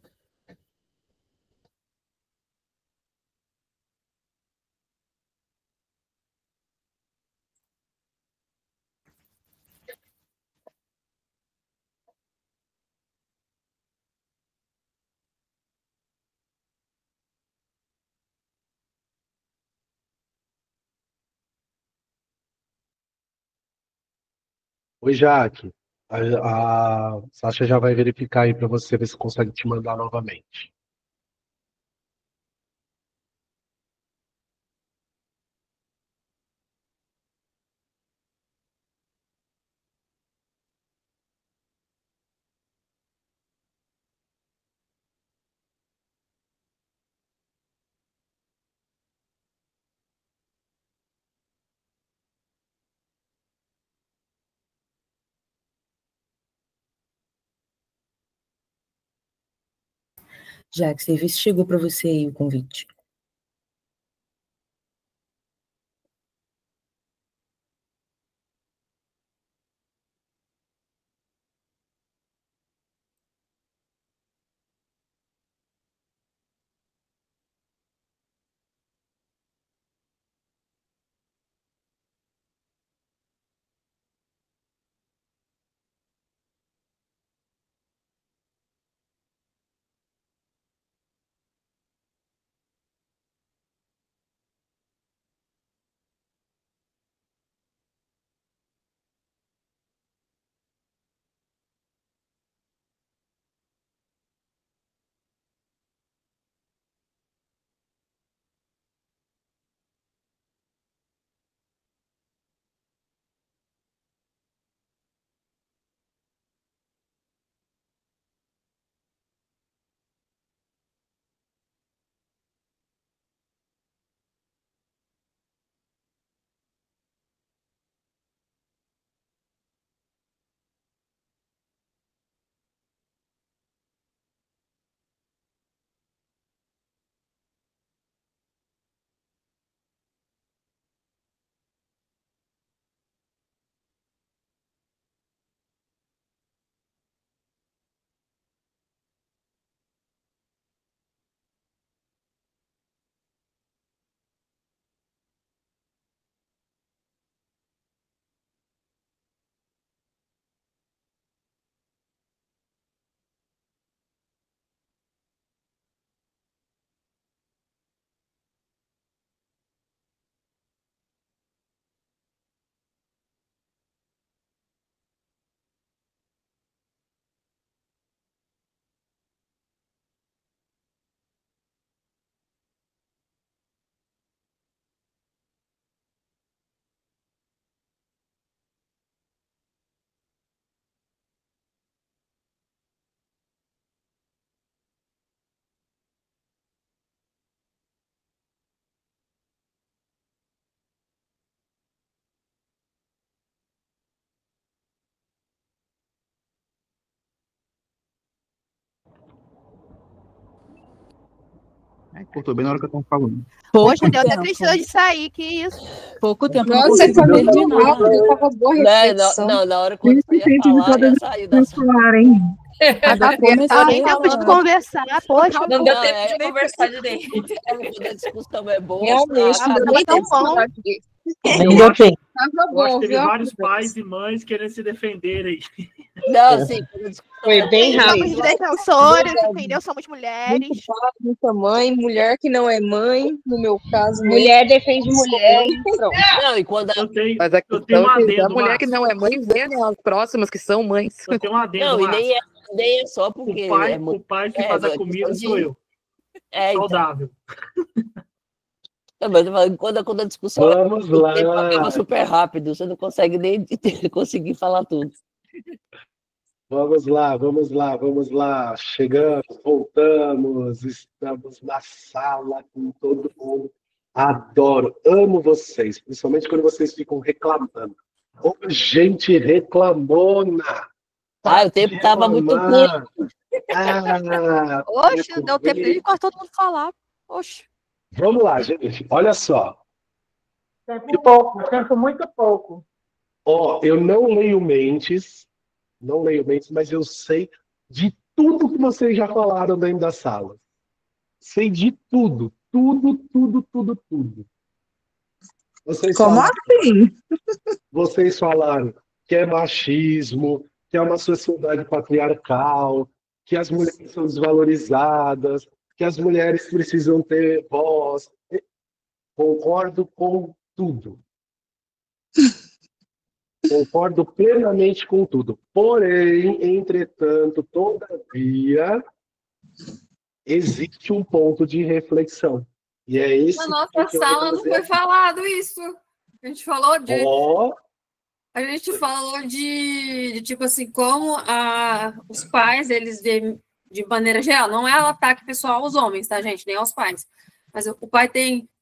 S1: Oi, Jaque. A Sasha já vai verificar aí para você ver se consegue te mandar novamente.
S6: já que você chegou para você aí o convite.
S7: Cortou bem na hora que eu tava falando.
S8: Poxa, deu até tristeza de sair, que isso.
S6: Pouco tempo, não
S9: Nossa,
S6: consigo
S9: quando
S6: terminar.
S9: eu tava boa reflexão.
S10: Não, na hora que você ia falar, já saiu da sala.
S8: Nem tempo de conversar, poxa.
S4: Não deu tempo de conversar direito.
S10: Quando a discussão é boa,
S9: Realmente, não deu
S8: Nem tão
S9: tempo de
S8: bom.
S9: falar disso.
S2: Eu acho,
S9: Tava
S2: eu acho
S9: bom,
S2: que teve
S9: viu?
S2: vários pais e mães querendo se defender aí.
S10: Não, sim, quando a discussão
S9: Foi bem
S8: Somos
S9: rápido.
S8: defensores, entendeu? Somos mulheres.
S9: Muito pai, muita mãe, mulher que não é mãe, no meu caso. Mulher defende mulher e pronto.
S10: Não, e quando
S2: Eu tenho,
S7: Mas a
S2: eu tenho
S7: questão
S2: um
S7: é que a
S2: adendo,
S7: mulher que
S2: Márcio.
S7: não é mãe vê, né, as próximas que são mães.
S2: Eu tenho um adendo,
S10: Não, e
S2: Márcio.
S10: nem é só porque
S2: O pai que faz a comida sou eu.
S10: então.
S2: Saudável.
S10: Não, mas eu falo, quando a discussão
S1: Vamos lá.
S10: acaba super rápido, você não consegue nem conseguir falar tudo.
S1: Vamos lá, vamos lá, vamos lá. Chegamos, voltamos, estamos na sala com todo mundo. Adoro, amo vocês, principalmente quando vocês ficam reclamando. Ô, gente reclamona!
S10: O tempo estava muito
S1: reclamar.
S10: curto.
S8: Oxe, deu tempo de quase todo mundo falar. Oxe.
S1: Vamos lá, gente. Olha só.
S2: Tempo pouco, tempo muito pouco.
S1: Ó, eu não leio mentes, mas eu sei de tudo que vocês já falaram dentro da sala. Sei de tudo. Tudo.
S9: Como assim?
S1: Vocês falaram que é machismo, que é uma sociedade patriarcal, que as mulheres são desvalorizadas, que as mulheres precisam ter voz. Concordo com tudo. Concordo plenamente com tudo. Porém, entretanto, todavia, existe um ponto de reflexão. E é esse
S4: Na nossa
S1: que eu
S4: sala
S1: vou
S4: não
S1: fazer
S4: foi
S1: aqui.
S4: falado isso. A gente falou de.
S1: Ó,
S4: A gente falou de tipo assim, como os pais, eles de maneira geral, não é o ataque pessoal aos homens, tá, gente? Nem aos pais. Mas o pai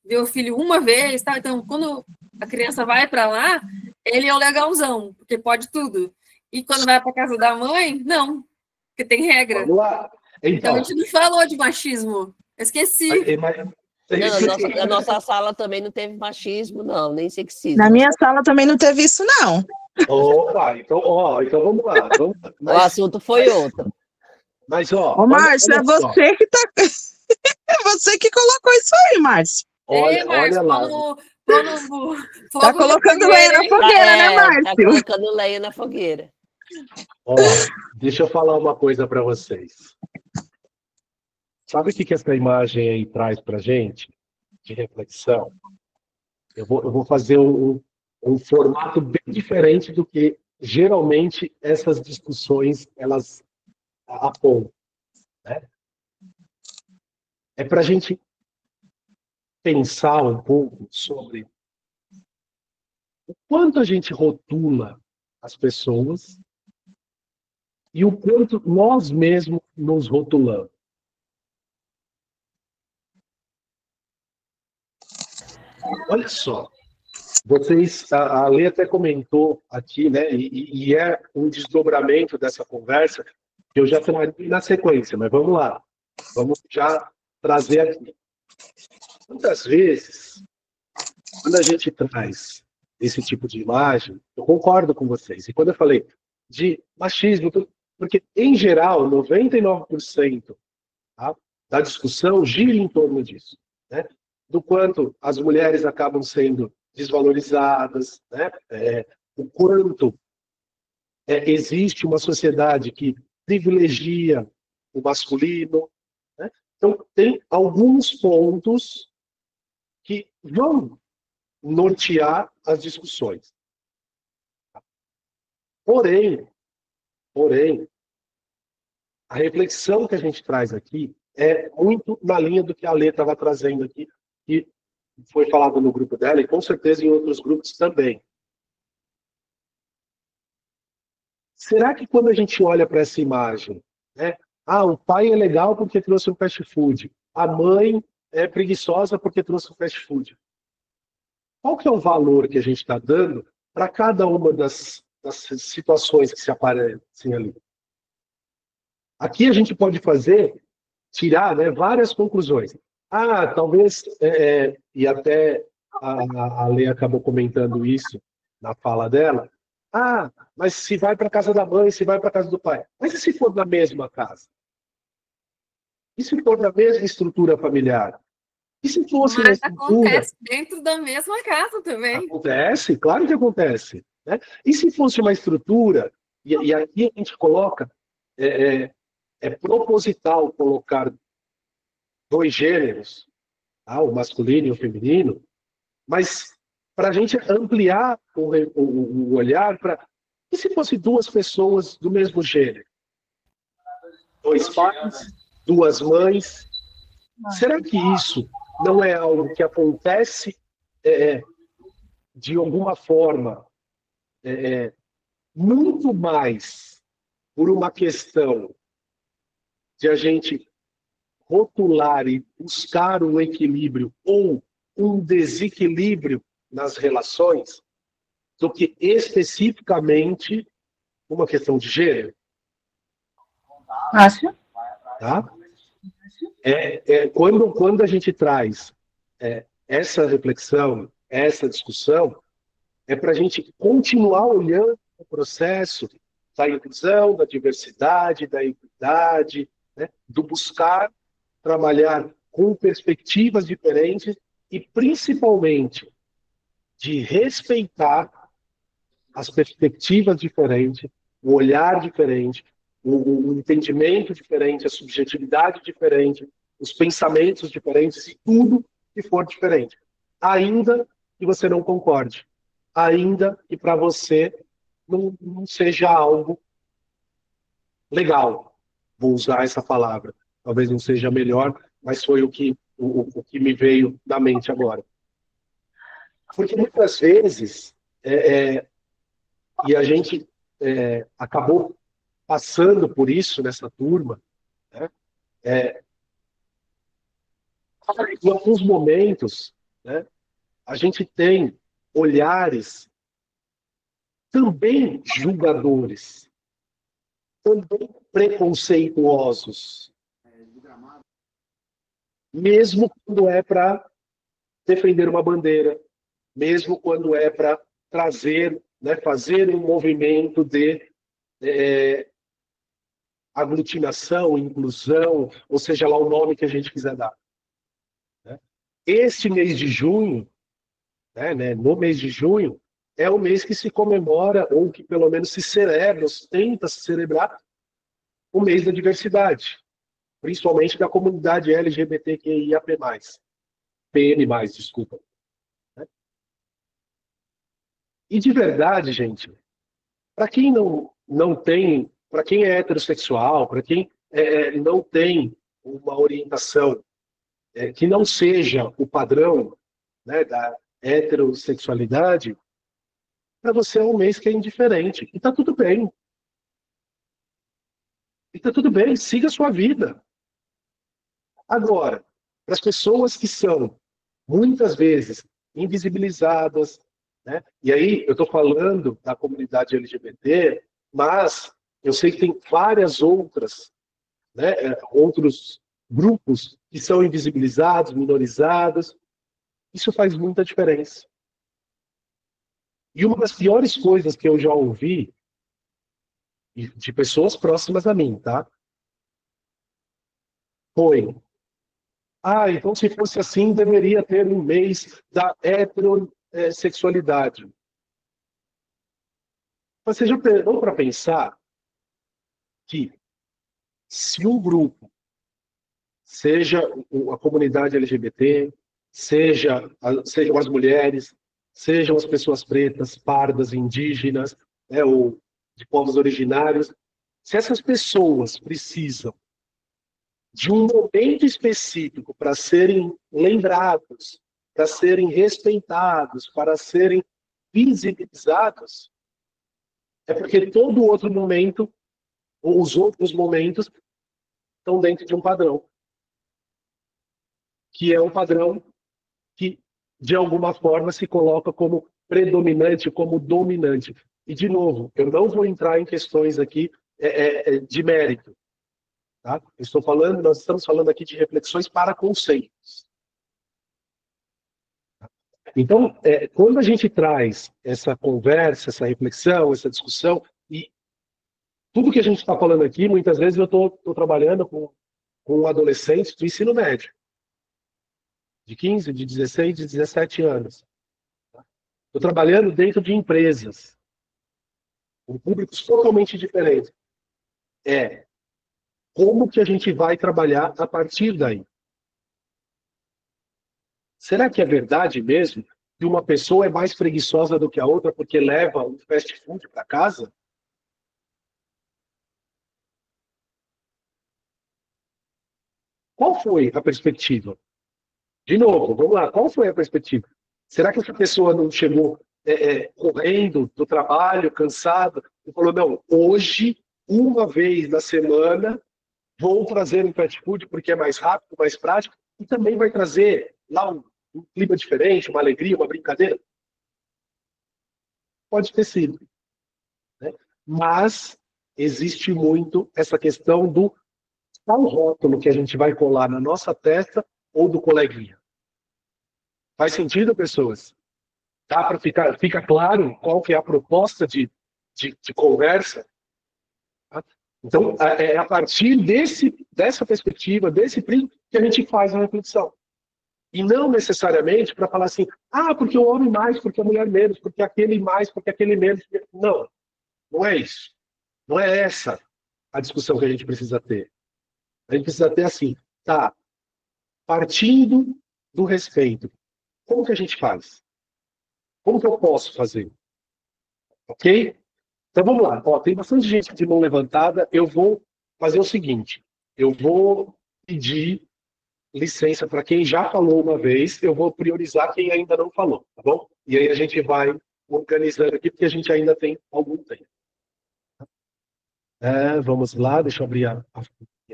S4: vê o filho uma vez, tá? Então, quando a criança vai para lá, ele é o legalzão, porque pode tudo. E quando vai para casa da mãe, não, porque tem regra.
S1: vamos lá. Então,
S11: A gente não falou de machismo. Eu esqueci.
S10: Não, na nossa sala também não teve machismo, não, nem sexismo.
S12: Na minha sala também não teve isso, não.
S1: Opa, então vamos lá.
S10: O assunto foi outro.
S1: Mas, ó.
S12: Ô, Márcio, é você que tá. É você que colocou isso aí, Márcio.
S1: Olha lá.
S12: Tá colocando lenha na fogueira, né, Márcio?
S10: Tá colocando lenha na fogueira.
S1: Ó, deixa eu falar uma coisa para vocês. Sabe o que essa imagem aí traz para gente de reflexão? Eu vou fazer um formato bem diferente do que geralmente essas discussões elas apontam, né? É para a gente pensar um pouco sobre o quanto a gente rotula as pessoas e o quanto nós mesmos nos rotulamos. Olha só, a Lê até comentou aqui, né, e é um desdobramento dessa conversa que eu já traria na sequência, mas vamos lá, vamos já trazer aqui. Muitas vezes, quando a gente traz esse tipo de imagem, eu concordo com vocês, e quando eu falei de machismo, porque, em geral, 99% da discussão gira em torno disso, né? Do quanto as mulheres acabam sendo desvalorizadas, né? O quanto existe uma sociedade que privilegia o masculino, né? Então, tem alguns pontos que vão nortear as discussões. Porém, a reflexão que a gente traz aqui é muito na linha do que a Lê estava trazendo aqui, que foi falado no grupo dela e com certeza em outros grupos também. Será que quando a gente olha para essa imagem, né, o pai é legal porque trouxe um fast food, a mãe é preguiçosa porque trouxe um fast food? Qual que é o valor que a gente está dando para cada uma das situações que se aparecem ali? Aqui a gente pode tirar, né, várias conclusões. Talvez, e até a Lê acabou comentando isso na fala dela, mas se vai para a casa da mãe, se vai para a casa do pai. Mas e se for na mesma casa? E se for na mesma estrutura familiar? E se fosse na estrutura...
S11: acontece dentro da mesma casa também.
S1: Acontece, claro que acontece, né? E se fosse uma estrutura, e aqui a gente coloca, é proposital colocar dois gêneros, o masculino e o feminino, mas para a gente ampliar o olhar para... E se fosse duas pessoas do mesmo gênero? Dois pais, duas mães. Será que isso não é algo que acontece de alguma forma muito mais por uma questão de a gente rotular e buscar um equilíbrio ou um desequilíbrio nas relações do que especificamente uma questão de gênero?
S12: Acho.
S1: Tá? Quando a gente traz essa reflexão, essa discussão, é para a gente continuar olhando o processo da inclusão, da diversidade, da equidade, né, do buscar trabalhar com perspectivas diferentes e, principalmente, de respeitar as perspectivas diferentes, o olhar diferente, o entendimento diferente, a subjetividade diferente, os pensamentos diferentes e tudo que for diferente. Ainda que você não concorde, ainda que para você não seja algo legal. Vou usar essa palavra. Talvez não seja melhor, mas foi o que me veio na mente agora. Porque muitas vezes, e a gente acabou passando por isso nessa turma, né, em alguns momentos, né, a gente tem olhares também julgadores, também preconceituosos, mesmo quando é para defender uma bandeira, mesmo quando é para trazer, né, fazer um movimento de aglutinação, inclusão, ou seja lá o nome que a gente quiser dar. Né? Este mês de junho, né, no mês de junho, é o mês que se comemora, ou que pelo menos se celebra, ou tenta se celebrar, o mês da diversidade, principalmente da comunidade LGBTQIAP+. PN+, desculpa. Né? E de verdade, gente, para quem não tem, para quem é heterossexual, para quem não tem uma orientação que não seja o padrão, né, da heterossexualidade, para você é um mês que é indiferente. E está tudo bem. E está tudo bem, siga a sua vida. Agora, para as pessoas que são, muitas vezes, invisibilizadas, né? E aí eu estou falando da comunidade LGBT, mas eu sei que tem várias outras, né, outros grupos que são invisibilizados, minorizados. Isso faz muita diferença. E uma das piores coisas que eu já ouvi de pessoas próximas a mim, tá? Foi: então se fosse assim, deveria ter um mês da heterossexualidade. Você já parou para pensar que se um grupo, seja a comunidade LGBT, sejam as mulheres, sejam as pessoas pretas, pardas, indígenas, né, ou de povos originários, se essas pessoas precisam de um momento específico para serem lembrados, para serem respeitados, para serem visibilizados, é porque todo outro momento, ou os outros momentos, estão dentro de um padrão. Que é um padrão que, de alguma forma, se coloca como predominante, como dominante. E, de novo, eu não vou entrar em questões aqui de mérito. Tá? Nós estamos falando aqui de reflexões para conceitos. Então, quando a gente traz essa conversa, essa reflexão, essa discussão, e tudo que a gente está falando aqui, muitas vezes eu estou trabalhando com adolescentes do ensino médio, de 15, de 16, de 17 anos. Estou trabalhando dentro de empresas, com públicos totalmente diferentes. Como que a gente vai trabalhar a partir daí? Será que é verdade mesmo que uma pessoa é mais preguiçosa do que a outra porque leva um fast food para casa? Qual foi a perspectiva? De novo, vamos lá, qual foi a perspectiva? Será que essa pessoa não chegou correndo do trabalho, cansada, e falou: não, hoje, uma vez na semana, vou trazer um fast food porque é mais rápido, mais prático, e também vai trazer lá um clima diferente, uma alegria, uma brincadeira? Pode ter sido. Né? Mas existe muito essa questão do qual rótulo que a gente vai colar na nossa testa ou do coleguinha. Faz sentido, pessoas? Dá para fica claro qual que é a proposta de conversa? Tá? Então, é a partir dessa perspectiva, desse prisma, que a gente faz a reflexão. E não necessariamente para falar assim: porque o homem mais, porque a mulher menos, porque aquele mais, porque aquele menos. Não, não é isso. Não é essa a discussão que a gente precisa ter. A gente precisa ter assim, partindo do respeito. Como que a gente faz? Como que eu posso fazer? Ok? Então vamos lá. Tem bastante gente de mão levantada. Eu vou fazer o seguinte. Eu vou pedir licença para quem já falou uma vez. Eu vou priorizar quem ainda não falou, tá bom? E aí a gente vai organizando aqui, porque a gente ainda tem algum tempo. Vamos lá, deixa eu abrir a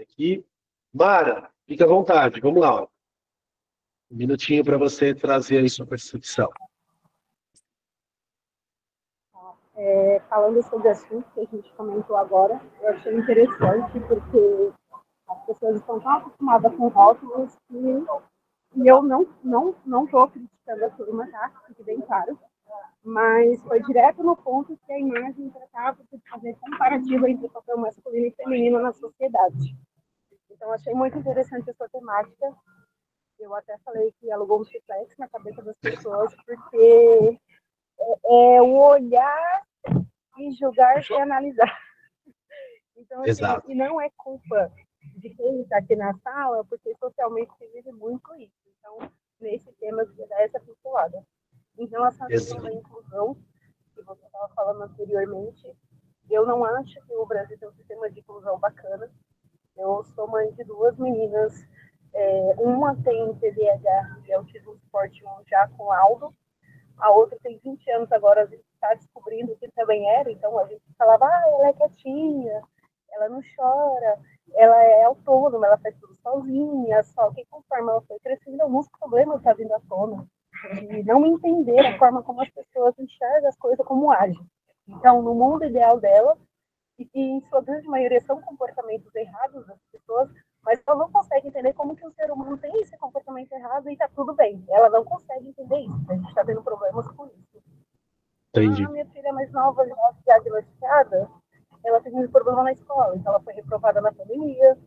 S1: aqui. Mara, fica à vontade. Vamos lá. Um minutinho para você trazer aí sua percepção.
S13: Falando sobre o assunto que a gente comentou agora, eu achei interessante porque As pessoas estão tão acostumadas com rótulos que eu não estou criticando a turma, tá? Fique bem claro. Mas foi direto no ponto que a imagem tratava de fazer comparativo entre o papel masculino e feminino na sociedade. Então, achei muito interessante essa temática. Eu até falei que alugou um triplex na cabeça das pessoas, porque é o olhar e julgar e analisar. Então, assim, e não é culpa de quem está aqui na sala, porque socialmente se vive muito isso. Então, nesse tema, eu queria dar essa pincelada. Em relação à questão da inclusão, que você estava falando anteriormente, eu não acho que o Brasil tem um sistema de inclusão bacana. Eu sou mãe de 2 meninas, uma tem TDAH e autismo suporte 1 já com laudo, a outra tem 20 anos agora, a gente está descobrindo que também era, então a gente falava, ela é quietinha, ela não chora, ela é autônoma, ela faz tudo sozinha, só que conforme ela foi crescendo, alguns problemas estão vindo à tona, de não entender a forma como as pessoas enxergam as coisas, como agem. Então, no mundo ideal dela, e que em sua grande maioria são comportamentos errados das pessoas, mas ela não consegue entender como que o ser humano tem esse comportamento errado e está tudo bem. Ela não consegue entender isso. A gente está tendo problemas com isso.
S1: Entendi.
S13: A minha filha mais nova, já diagnosticada, ela teve um problema na escola. Então, ela foi reprovada na pandemia.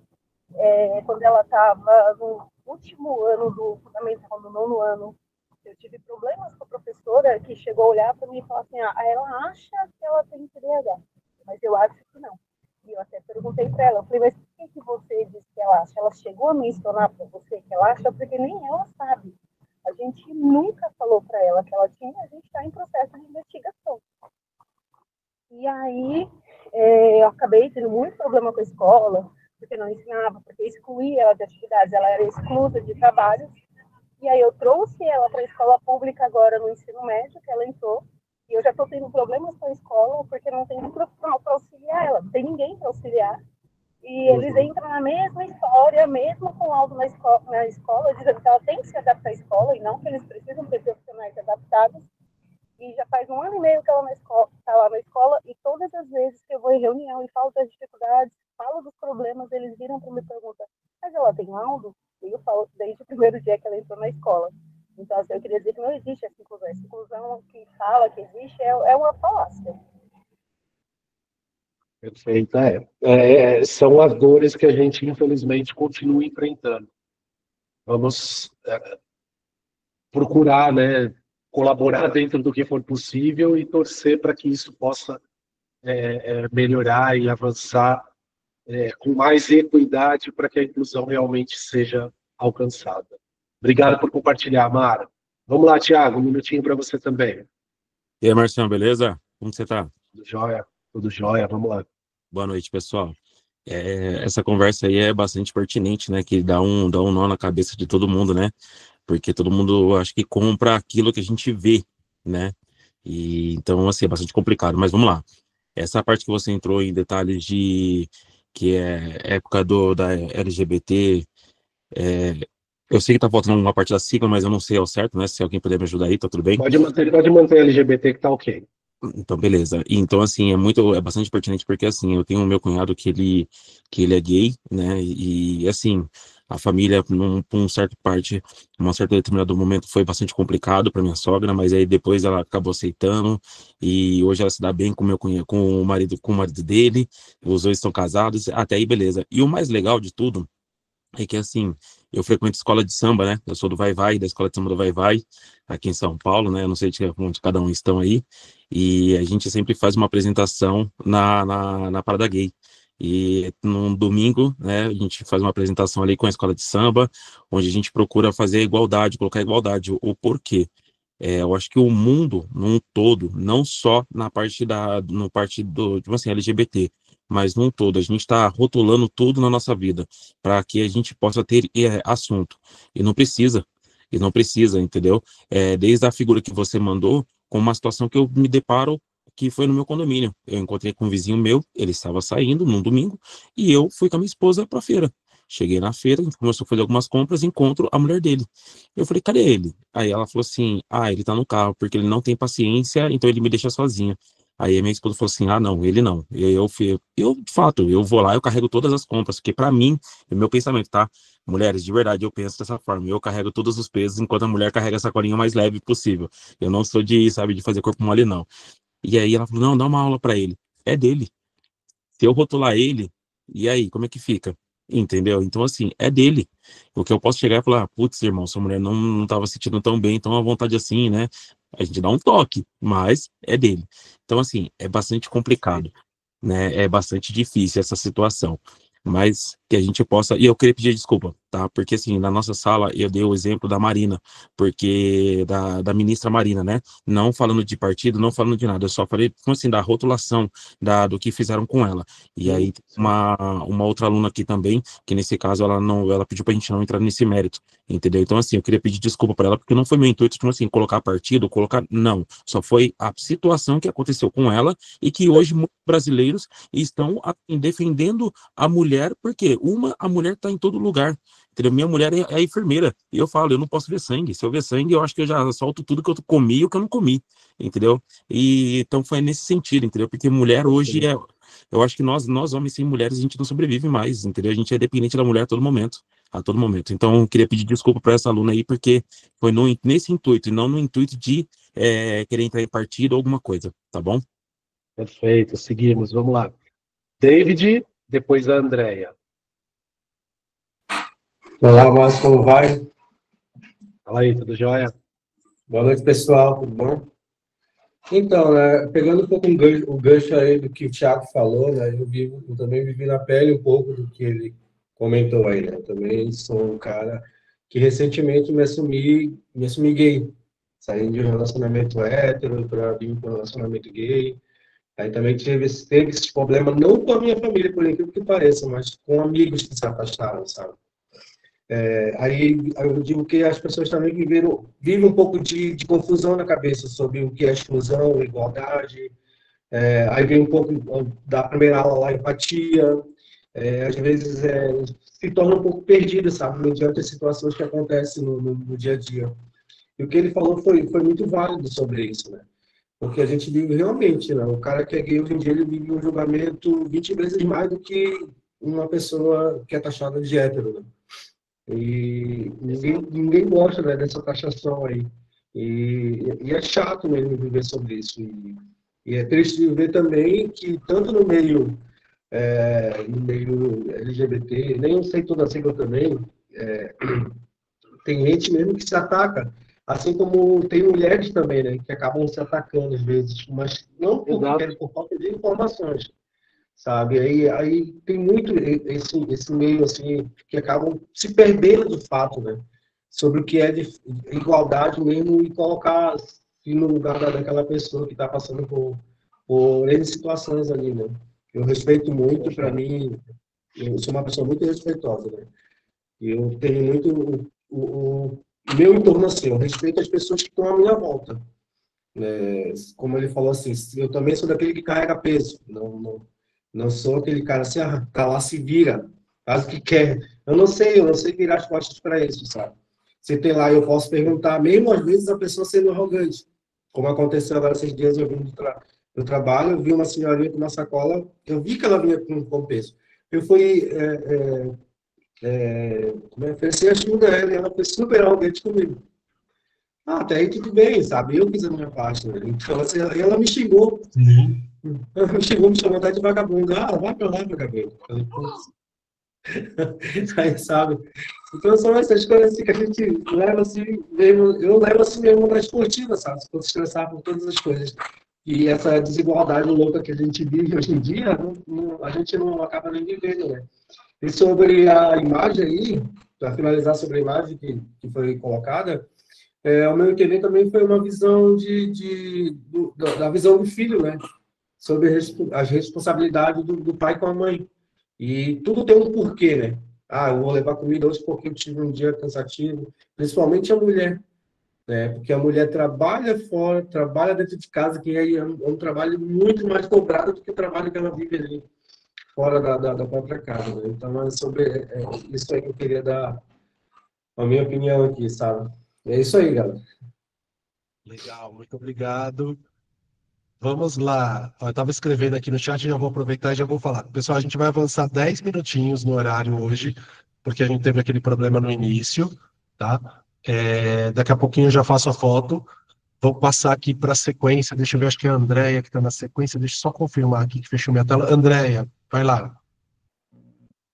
S13: Quando ela estava no último ano do fundamental, no 9º ano, eu tive problemas com a professora que chegou a olhar para mim e falar assim, ela acha que ela tem TDAH, mas eu acho que não. E eu até perguntei para ela, eu falei, mas por que você disse que ela acha? Ela chegou a mencionar para você que ela acha, porque nem ela sabe. A gente nunca falou para ela que ela tinha, a gente está em processo de investigação. E aí, eu acabei tendo muito problema com a escola, porque não ensinava, porque excluía ela de atividades, ela era exclusa de trabalhos. E aí eu trouxe ela para a escola pública agora no ensino médio, que ela entrou, e eu já estou tendo problemas com a escola, porque não tem um profissional para auxiliar ela, não tem ninguém para auxiliar. E eles entram na mesma história, mesmo com laudo na escola, dizendo que ela tem que se adaptar à escola, e não que eles precisam ter profissionais adaptados. E já faz 1 ano e meio que ela está lá na escola, e todas as vezes que eu vou em reunião e falo das dificuldades, falo dos problemas, eles viram para me perguntar, mas ela tem laudo? E eu falo desde o primeiro dia que ela entrou na escola. Então, assim, eu queria dizer que não existe essa inclusão. Essa inclusão que fala que existe é uma falácia.
S1: Perfeito. São as dores que a gente, infelizmente, continua enfrentando. Vamos procurar, né, colaborar dentro do que for possível e torcer para que isso possa melhorar e avançar com mais equidade para que a inclusão realmente seja alcançada. Obrigado por compartilhar, Mara. Vamos lá, Thiago, 1 minutinho para você também.
S14: E aí, Marcião, beleza? Como você tá?
S1: Tudo jóia, vamos lá.
S14: Boa noite, pessoal. Essa conversa aí é bastante pertinente, né? Que dá um nó na cabeça de todo mundo, né? Porque todo mundo, acho que compra aquilo que a gente vê, né? E então, assim, é bastante complicado. Mas vamos lá. Essa parte que você entrou em detalhes de que é época da LGBT, eu sei que tá faltando uma parte da sigla, mas eu não sei ao certo, né? Se alguém puder me ajudar aí, tá tudo bem?
S1: Pode manter LGBT que tá ok.
S14: Então, beleza. Então, assim, é bastante pertinente porque, assim, eu tenho o meu cunhado que ele é gay, né? E assim, a família, por uma certa determinado momento foi bastante complicado para minha sogra, mas aí depois ela acabou aceitando e hoje ela se dá bem com meu cunhado, com o marido dele. Os dois estão casados, até aí beleza. E o mais legal de tudo é que, assim, eu frequento escola de samba, né? Eu sou do Vai-Vai, da escola de samba do Vai-Vai, aqui em São Paulo, né? Eu não sei onde cada um estão aí. E a gente sempre faz uma apresentação na Parada Gay. E num domingo, né, a gente faz uma apresentação ali com a escola de samba, onde a gente procura fazer a igualdade, colocar a igualdade. O porquê? Eu acho que o mundo, num todo, não só na parte do, tipo assim, LGBT, mas num todo, a gente está rotulando tudo na nossa vida para que a gente possa ter assunto. E não precisa, entendeu? Desde a figura que você mandou, com uma situação que eu me deparo, que foi no meu condomínio. Eu encontrei com um vizinho meu, ele estava saindo num domingo, e eu fui com a minha esposa para a feira. Cheguei na feira, a gente começou a fazer algumas compras, encontro a mulher dele. Eu falei, cadê ele? Aí ela falou assim, ele tá no carro, porque ele não tem paciência, então ele me deixa sozinha. Aí a minha esposa falou assim, ah, não, ele não. E aí de fato, eu vou lá, eu carrego todas as compras, porque para mim, é meu pensamento, tá? Mulheres, de verdade, eu penso dessa forma. Eu carrego todos os pesos, enquanto a mulher carrega a sacolinha mais leve possível. Eu não sou de, sabe, de fazer corpo mole, não. E aí ela falou, não, dá uma aula para ele. É dele. Se eu rotular ele, e aí, como é que fica? Entendeu? Então, assim, é dele. O que eu posso chegar e falar, putz, irmão, sua mulher não estava se sentindo tão bem, tão à vontade assim, né? A gente dá um toque, mas é dele. Então, assim, é bastante complicado, né? É bastante difícil essa situação. Mas que a gente possa. E eu queria pedir desculpa, tá? Porque, assim, na nossa sala eu dei o exemplo da Marina, porque da ministra Marina, né? Não falando de partido, não falando de nada, eu só falei, assim, da rotulação do que fizeram com ela. E aí, uma outra aluna aqui também, que nesse caso ela pediu pra gente não entrar nesse mérito, entendeu? Então, assim, eu queria pedir desculpa para ela, porque não foi meu intuito, tipo assim, colocar partido, não. Só foi a situação que aconteceu com ela e que hoje muitos brasileiros estão assim, defendendo a mulher, porque a mulher está em todo lugar, entendeu? Minha mulher é a enfermeira, e eu falo, eu não posso ver sangue, se eu ver sangue, eu acho que eu já solto tudo que eu comi e o que eu não comi, entendeu? E então foi nesse sentido, entendeu? Porque mulher hoje eu acho que nós homens sem mulheres, a gente não sobrevive mais, entendeu? A gente é dependente da mulher a todo momento. Então, eu queria pedir desculpa para essa aluna aí, porque foi nesse intuito, e não no intuito de querer entrar em partido ou alguma coisa, tá bom?
S1: Perfeito, seguimos, vamos lá. David, depois a Andrea.
S15: Olá, Márcio, como vai?
S1: Fala aí, tudo jóia?
S15: Boa noite, pessoal, tudo bom? Então, né, pegando um pouco o gancho aí do que o Thiago falou, né, eu também vivi na pele um pouco do que ele comentou aí, né, eu também sou um cara que recentemente me assumi gay, saindo de um relacionamento hétero para vir para um relacionamento gay, aí também teve esse problema, não com a minha família, por incrível que pareça, mas com amigos que se afastaram, sabe? Aí eu digo que as pessoas também vivem um pouco de confusão na cabeça sobre o que é exclusão, igualdade. Aí vem um pouco da primeira aula lá, empatia. Às vezes se torna um pouco perdido, sabe, mediante as situações que acontecem no dia a dia. E o que ele falou foi muito válido sobre isso, né? Porque a gente vive realmente, né? O cara que é gay hoje em dia, ele vive um julgamento 20 vezes mais do que uma pessoa que é taxada de hétero, né? E ninguém gosta, né, dessa taxação aí. E é chato mesmo viver sobre isso. E é triste ver também que, tanto no meio LGBT, nem eu sei toda a sigla também, tem gente mesmo que se ataca. Assim como tem mulheres também, né, que acabam se atacando às vezes, mas não por falta de informações. Sabe? Aí tem muito esse meio assim que acabam se perdendo do fato, né? Sobre o que é de igualdade mesmo e colocar assim, no lugar daquela pessoa que está passando por N situações ali, né? Eu respeito muito, para mim, eu sou uma pessoa muito respeitosa, né? E eu tenho muito o meu entorno assim, eu respeito as pessoas que estão à minha volta. Como ele falou assim, eu também sou daquele que carrega peso, não sou aquele cara assim, tá lá, se vira, faz o que quer. Eu não sei virar as costas para isso, sabe? Se tem lá, eu posso perguntar, mesmo às vezes a pessoa sendo arrogante. Como aconteceu agora esses dias, eu vim do trabalho, eu vi uma senhorinha com uma sacola, eu vi que ela vinha com peso. Eu fui oferecer ajuda a ela, e ela foi super arrogante comigo. Até aí tudo bem, sabe? Eu fiz a minha parte, né? Então, assim, ela me xingou. Ela me xingou, me chamou até de vagabundo. Vai pra lá, vagabundo. Aí, sabe? Então, são essas coisas assim, que a gente leva assim mesmo, eu levo assim mesmo na esportiva, sabe? Se for se estressar por todas as coisas. E essa desigualdade louca que a gente vive hoje em dia, a gente não acaba nem vivendo, né? E sobre a imagem aí, para finalizar sobre a imagem que foi colocada, ao meu entender, também foi uma visão da visão do filho, né? Sobre as responsabilidades do pai com a mãe. E tudo tem um porquê, né? Eu vou levar comida hoje porque eu tive um dia cansativo. Principalmente a mulher, né? Porque a mulher trabalha fora, trabalha dentro de casa, que é um trabalho muito mais cobrado do que o trabalho que ela vive ali, fora da própria casa, né? Então, é sobre isso aí que eu queria dar a minha opinião aqui, sabe? É isso aí, galera.
S1: Legal, muito obrigado. Vamos lá. Eu estava escrevendo aqui no chat, já vou aproveitar e já vou falar. Pessoal, a gente vai avançar 10 minutinhos no horário hoje, porque a gente teve aquele problema no início, tá? Daqui a pouquinho eu já faço a foto. Vou passar aqui para a sequência. Deixa eu ver, acho que é a Andréia que está na sequência. Deixa eu só confirmar aqui que fechou minha tela. Andréia, vai lá.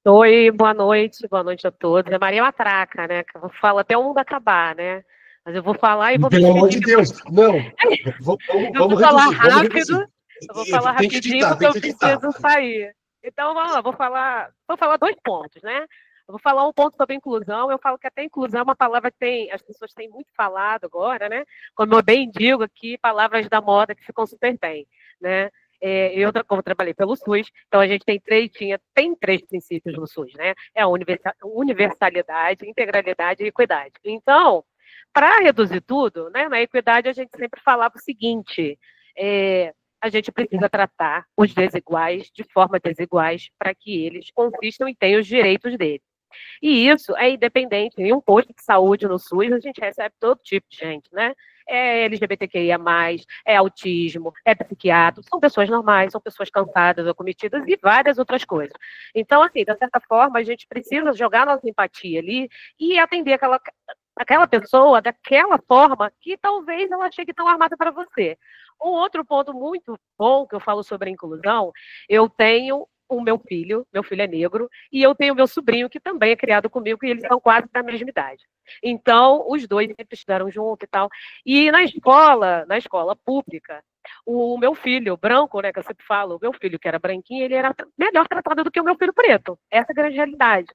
S16: Oi, boa noite a todos. É Maria Matraca, né? Que eu falo até o mundo acabar, né? Mas eu vou falar e vou me
S1: Pelo amor de
S16: despedir
S1: Deus, não.
S16: Eu vou falar
S1: reduzir, vamos
S16: rápido,
S1: reduzir.
S16: eu vou falar
S1: Tem que
S16: rapidinho
S1: editar,
S16: porque
S1: tem
S16: eu
S1: que editar.
S16: preciso sair. Então, vamos lá, vou falar 2 pontos, né? Eu vou falar um ponto sobre inclusão. Eu falo que até inclusão é uma palavra que as pessoas têm muito falado agora, né? Como eu bem digo aqui, palavras da moda que ficam super bem, né? Como eu trabalhei pelo SUS, então a gente tem 3 princípios no SUS, né? É a universalidade, integralidade e equidade. Então, para reduzir tudo, né, na equidade a gente sempre falava o seguinte: a gente precisa tratar os desiguais de forma desiguais para que eles conquistem e tenham os direitos deles. E isso é independente. Em um posto de saúde no SUS, a gente recebe todo tipo de gente, né? É LGBTQIA+, é autismo, é psiquiatra, são pessoas normais, são pessoas cansadas, acometidas e várias outras coisas. Então, assim, de certa forma, a gente precisa jogar nossa empatia ali e atender aquela pessoa daquela forma que talvez ela chegue tão armada para você. Um outro ponto muito bom que eu falo sobre a inclusão, eu tenho o meu filho é negro, e eu tenho meu sobrinho, que também é criado comigo, e eles são quase da mesma idade. Então, os dois sempre estudaram junto e tal. E na escola pública, o meu filho, branco, né, que eu sempre falo, o meu filho, que era branquinho, ele era melhor tratado do que o meu filho preto. Essa é a grande realidade.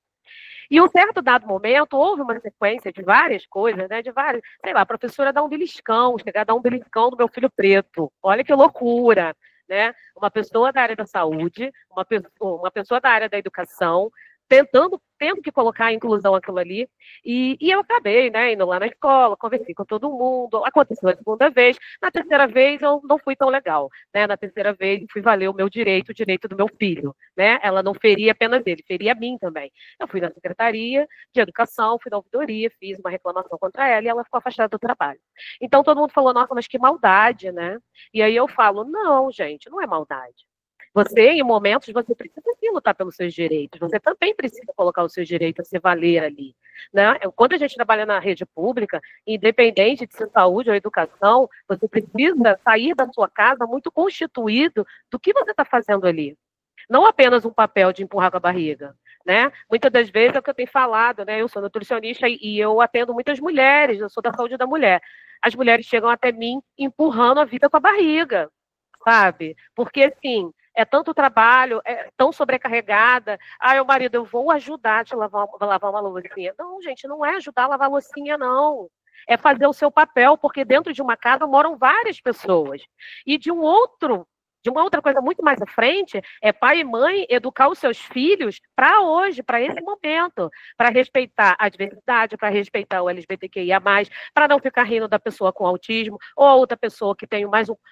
S16: E um certo dado momento, houve uma sequência de várias coisas, né, sei lá, a professora dá um beliscão, chegar a dar um beliscão do meu filho preto. Olha que loucura, né? Uma pessoa da área da saúde, uma pessoa da área da educação, tendo que colocar a inclusão aquilo ali, e eu acabei, né, indo lá na escola, conversei com todo mundo, aconteceu a segunda vez, na terceira vez eu não fui tão legal, né, na terceira vez fui valer o meu direito, o direito do meu filho, né, ela não feria apenas ele, feria a mim também. Eu fui na Secretaria de Educação, fui na ouvidoria, fiz uma reclamação contra ela e ela ficou afastada do trabalho. Então todo mundo falou, nossa, mas que maldade, né, e aí eu falo, não, gente, não é maldade. Você, em momentos, você precisa sim lutar pelos seus direitos. Você também precisa colocar os seus direitos a se valer ali, né? Quando a gente trabalha na rede pública, independente de ser saúde ou educação, você precisa sair da sua casa muito constituído do que você está fazendo ali. Não apenas um papel de empurrar com a barriga, né? Muitas das vezes é o que eu tenho falado, né? Eu sou nutricionista e eu atendo muitas mulheres, eu sou da saúde da mulher. As mulheres chegam até mim empurrando a vida com a barriga, sabe? Porque, assim, é tanto trabalho, é tão sobrecarregada. O marido, eu vou ajudar a te lavar uma loucinha. Não, gente, não é ajudar a lavar a loucinha, não. É fazer o seu papel, porque dentro de uma casa moram várias pessoas. E de uma outra coisa muito mais à frente, é pai e mãe educar os seus filhos para hoje, para esse momento, para respeitar a diversidade, para respeitar o LGBTQIA+, para não ficar rindo da pessoa com autismo, ou outra pessoa que tem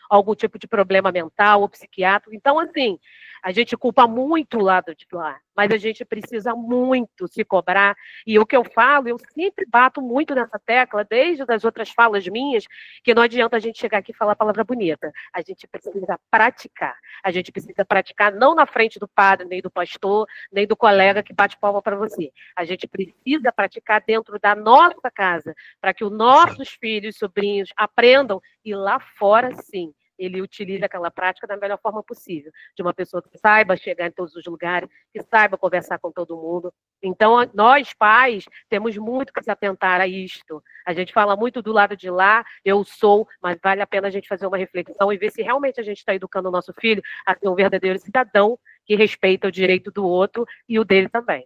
S16: algum tipo de problema mental ou psiquiátrico. Então, assim, a gente culpa muito o lado de lá, mas a gente precisa muito se cobrar. E o que eu falo, eu sempre bato muito nessa tecla, desde as outras falas minhas, que não adianta a gente chegar aqui e falar a palavra bonita. A gente precisa praticar. A gente precisa praticar não na frente do padre, nem do pastor, nem do colega que bate palma para você. A gente precisa praticar dentro da nossa casa, para que os nossos filhos, sobrinhos aprendam, e lá fora, sim, ele utiliza aquela prática da melhor forma possível, de uma pessoa que saiba chegar em todos os lugares, que saiba conversar com todo mundo. Então, nós, pais, temos muito que se atentar a isto. A gente fala muito do lado de lá, eu sou, mas vale a pena a gente fazer uma reflexão e ver se realmente a gente está educando o nosso filho a ser um verdadeiro cidadão que respeita o direito do outro e o dele também.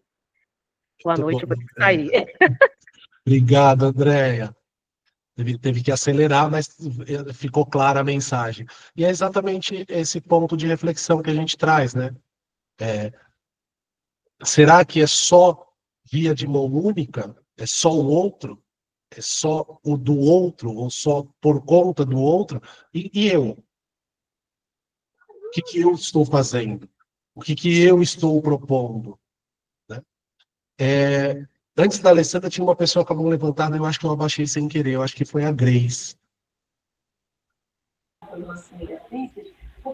S16: Boa noite, vou sair.
S1: Obrigado, Andréia. Teve que acelerar, mas ficou clara a mensagem. E é exatamente esse ponto de reflexão que a gente traz, né? Será que é só via de mão única? É só o outro? É só o do outro? Ou só por conta do outro? E eu? O que eu estou fazendo? O que eu estou propondo? Né? Antes da Alessandra, tinha uma pessoa com a mão levantada, eu acho que eu abaixei sem querer, eu acho que foi a Grace.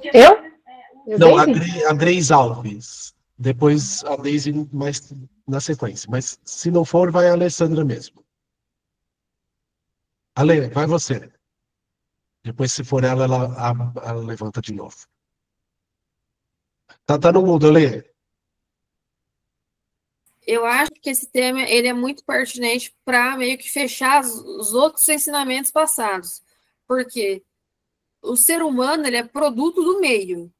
S9: Eu?
S1: Não,
S9: Daisy?
S1: A Grace Alves. Depois a Daisy mais na sequência. Mas se não for, vai a Alessandra mesmo. Ale, vai você. Depois, se for ela levanta de novo. Tá no mudo, Ale.
S11: Eu acho que esse tema ele é muito pertinente para meio que fechar os outros ensinamentos passados. Porque o ser humano ele é produto do meio.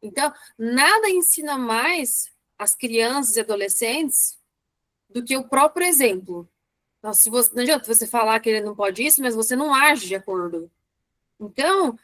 S11: Então, nada ensina mais as crianças e adolescentes do que o próprio exemplo. Então, não adianta você falar que ele não pode isso, mas você não age de acordo. Então,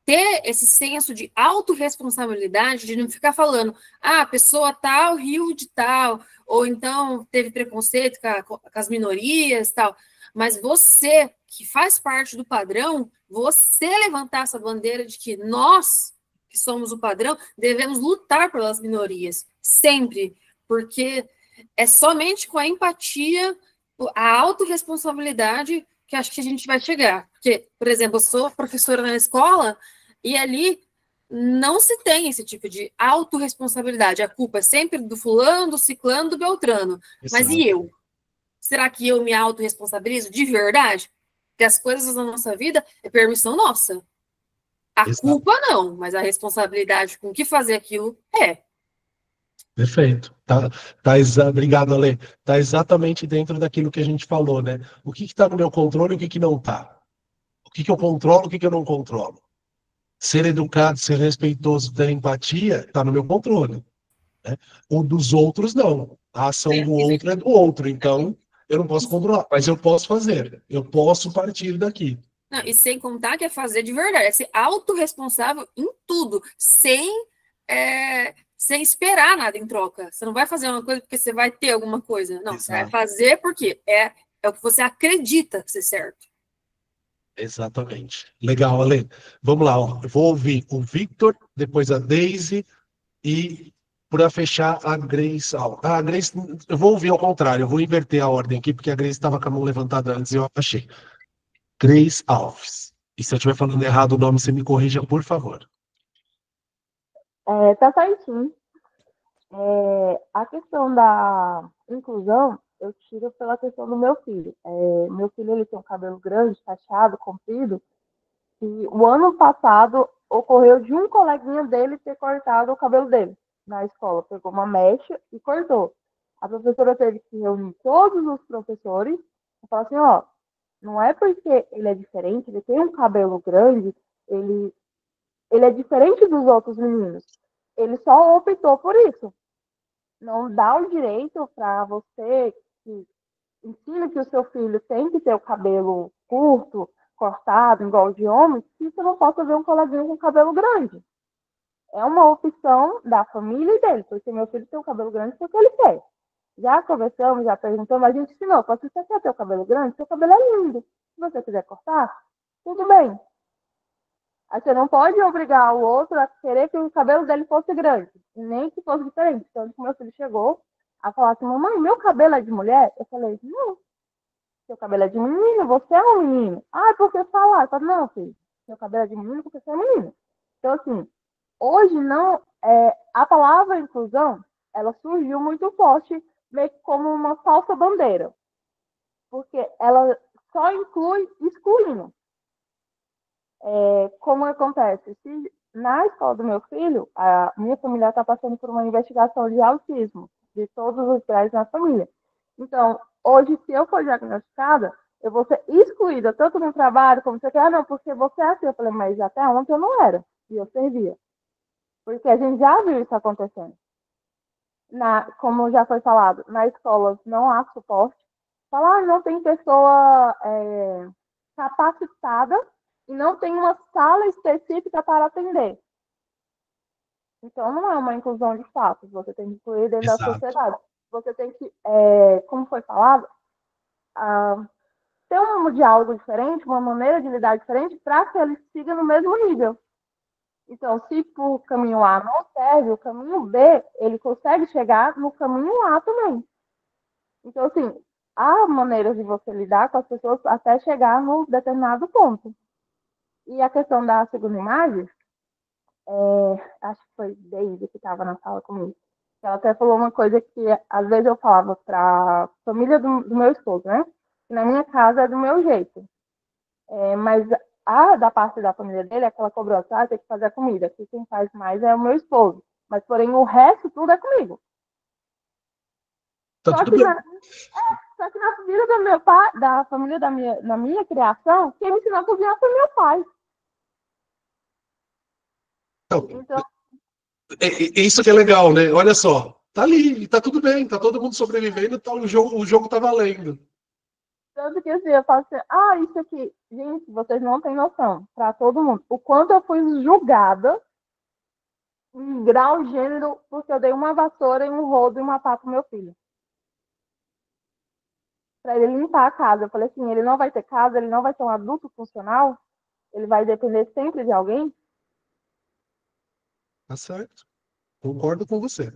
S11: ter esse senso de autorresponsabilidade, de não ficar falando, a pessoa tal riu de tal, ou então teve preconceito com as minorias tal, mas você, que faz parte do padrão, você levantar essa bandeira de que nós, que somos o padrão, devemos lutar pelas minorias, sempre, porque é somente com a empatia, a autorresponsabilidade que acho que a gente vai chegar. Porque, por exemplo, eu sou professora na escola e ali não se tem esse tipo de autorresponsabilidade. A culpa é sempre do fulano, do ciclano, do beltrano. Mas e eu? Será que eu me autorresponsabilizo de verdade? Porque as coisas da nossa vida é permissão nossa. A culpa não, mas a responsabilidade com o que fazer aquilo é.
S1: Perfeito. Obrigado, Ale. Tá exatamente dentro daquilo que a gente falou, né? O que está no meu controle e o que não está? O que eu controlo e o que eu não controlo? Ser educado, ser respeitoso, ter empatia, está no meu controle. Né? O dos outros, não. A ação do outro é do outro. Então, eu não posso controlar, mas eu posso fazer. Eu posso partir daqui.
S11: Não, e sem contar que é fazer de verdade, é ser autorresponsável em tudo, sem esperar nada em troca. Você não vai fazer uma coisa porque você vai ter alguma coisa. Não, você vai fazer porque é o que você acredita ser certo.
S1: Exatamente. Legal, Ale. Vamos lá. Ó. Eu vou ouvir o Victor, depois a Daisy e, para fechar, a Grace. A Grace, eu vou ouvir ao contrário. Eu vou inverter a ordem aqui, porque a Grace estava com a mão levantada antes e eu achei. Grace Alves. E se eu estiver falando errado o nome, você me corrija, por favor.
S13: Tá certinho. A questão da inclusão, eu tiro pela questão do meu filho. Meu filho ele tem um cabelo grande, cacheado, comprido, e o ano passado ocorreu de um coleguinha dele ter cortado o cabelo dele na escola. Pegou uma mecha e cortou. A professora teve que reunir todos os professores e falar assim, ó, não é porque ele é diferente, ele tem um cabelo grande, ele é diferente dos outros meninos. Ele só optou por isso. Não dá o direito para você que ensina que o seu filho tem que ter o cabelo curto, cortado, igual de homem, que você não possa ver um coleguinha com cabelo grande. É uma opção da família dele, porque meu filho tem o cabelo grande porque ele quer. Já conversamos, já perguntamos, a gente ensinou, se você quer ter o cabelo grande, seu cabelo é lindo. Se você quiser cortar, tudo bem. Aí você não pode obrigar o outro a querer que o cabelo dele fosse grande, nem que fosse diferente. Então, meu filho chegou a falar assim, mamãe, meu cabelo é de mulher? Eu falei, não, seu cabelo é de menino, você é um menino. Ah, por que falar? Eu falei, não, filho, seu cabelo é de menino porque você é menino. Então, assim, hoje não, a palavra inclusão, ela surgiu muito forte, meio que como uma falsa bandeira. Porque ela só inclui excluindo. Como acontece? Se na escola do meu filho, a minha família está passando por uma investigação de autismo, de todos os graus na família. Então, hoje, se eu for diagnosticada, eu vou ser excluída, tanto no trabalho, como você quer, não, porque você é assim. Eu falei, mas até ontem eu não era, e eu servia. Porque a gente já viu isso acontecendo. Como já foi falado, na escola não há suporte. Falar, não tem pessoa capacitada e não tem uma sala específica para atender. Então, não é uma inclusão de fato. Você tem que incluir dentro da sociedade. Você tem que, como foi falado, ter um diálogo diferente, uma maneira de lidar diferente para que ele siga no mesmo nível. Então, se por caminho A não serve, o caminho B, ele consegue chegar no caminho A também. Então, assim, há maneiras de você lidar com as pessoas até chegar num determinado ponto. E a questão da segunda imagem, acho que foi Daisy que estava na sala comigo. Ela até falou uma coisa que às vezes eu falava para a família do meu esposo, né? Que na minha casa é do meu jeito. Mas a da parte da família dele é que ela cobrou, tem que fazer a comida. Aqui quem faz mais é o meu esposo. Mas, porém, o resto tudo é comigo.
S1: Tá
S13: Só
S1: tudo
S13: que,
S1: bem.
S13: só que na família do meu pai, da família na minha criação, quem me ensinou a cozinhar foi meu pai. Então,
S1: Isso que é legal, né? Olha só. Tá ali, tá tudo bem, tá todo mundo sobrevivendo, tá, o jogo tá valendo.
S13: tanto que assim, eu falo assim, isso aqui, gente, vocês não têm noção, pra todo mundo, o quanto eu fui julgada em grau, gênero, porque eu dei uma vassoura e um rodo e uma pá pro meu filho. Pra ele limpar a casa. Eu falei assim, ele não vai ter casa, ele não vai ser um adulto funcional, ele vai depender sempre de alguém.
S1: Tá certo. Concordo com você.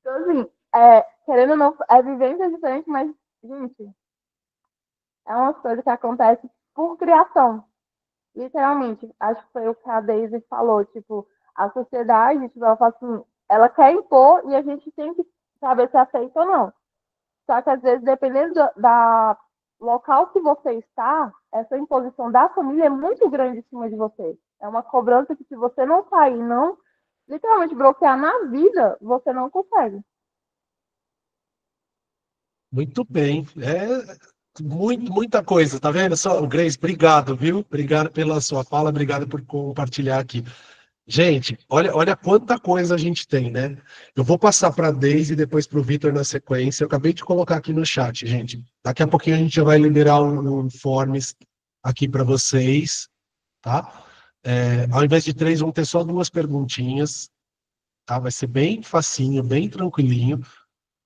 S13: Então, assim, querendo ou não, vivência diferente, mas, gente, é uma coisa que acontece por criação. Literalmente, acho que foi o que a Daisy falou, tipo, a sociedade, tipo, ela fala assim, ela quer impor e a gente tem que saber se aceita ou não. Só que às vezes, dependendo da local que você está, essa imposição da família é muito grande em cima de você. É uma cobrança que se você não sair, não literalmente bloquear na vida, você não consegue.
S1: Muito bem. Muita coisa, tá vendo? Só, Grace, obrigado, viu? Obrigado pela sua fala, obrigado por compartilhar aqui. Gente, olha quanta coisa a gente tem, né? Eu vou passar para a Deise e depois para o Vitor na sequência. Eu acabei de colocar aqui no chat, gente. Daqui a pouquinho a gente já vai liberar um forms aqui para vocês, tá? Ao invés de 3, vão ter só 2 perguntinhas, tá? Vai ser bem facinho, bem tranquilinho.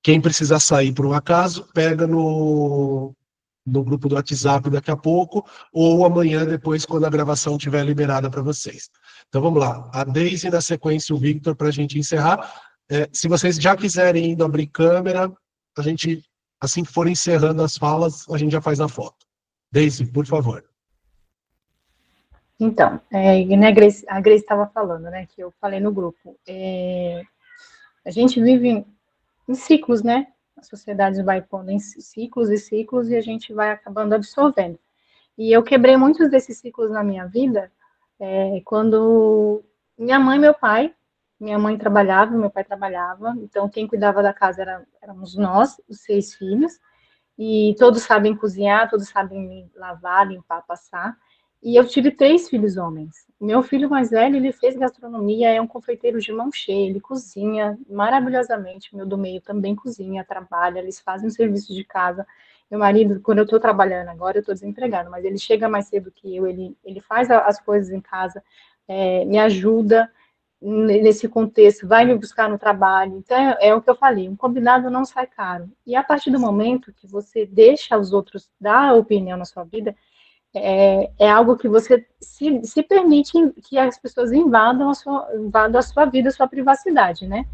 S1: Quem precisar sair por um acaso, pega no grupo do WhatsApp daqui a pouco, ou amanhã, depois, quando a gravação estiver liberada para vocês. Então vamos lá. A Deise, na sequência, o Victor, para a gente encerrar. Se vocês já quiserem indo abrir câmera, a gente, assim que for encerrando as falas, a gente já faz a foto. Deise, por favor.
S17: Então, né, a Grace estava falando, né, que eu falei no grupo. A gente vive em ciclos, né? A sociedade vai pondo em ciclos e ciclos e a gente vai acabando absorvendo. E eu quebrei muitos desses ciclos na minha vida quando minha mãe e meu pai, minha mãe trabalhava, meu pai trabalhava, então quem cuidava da casa éramos nós, os 6 filhos, e todos sabem cozinhar, todos sabem lavar, limpar, passar. E eu tive 3 filhos homens. Meu filho mais velho, ele fez gastronomia, é um confeiteiro de mão cheia, ele cozinha maravilhosamente. Meu do meio também cozinha, trabalha, eles fazem um serviço de casa. Meu marido, quando eu estou trabalhando agora, eu estou desempregado, mas ele chega mais cedo que eu, ele faz as coisas em casa, me ajuda nesse contexto, vai me buscar no trabalho. Então, é o que eu falei, um combinado não sai caro. E a partir do momento que você deixa os outros dar opinião na sua vida, é algo que você se permite que as pessoas invadam a sua vida, a sua privacidade, né?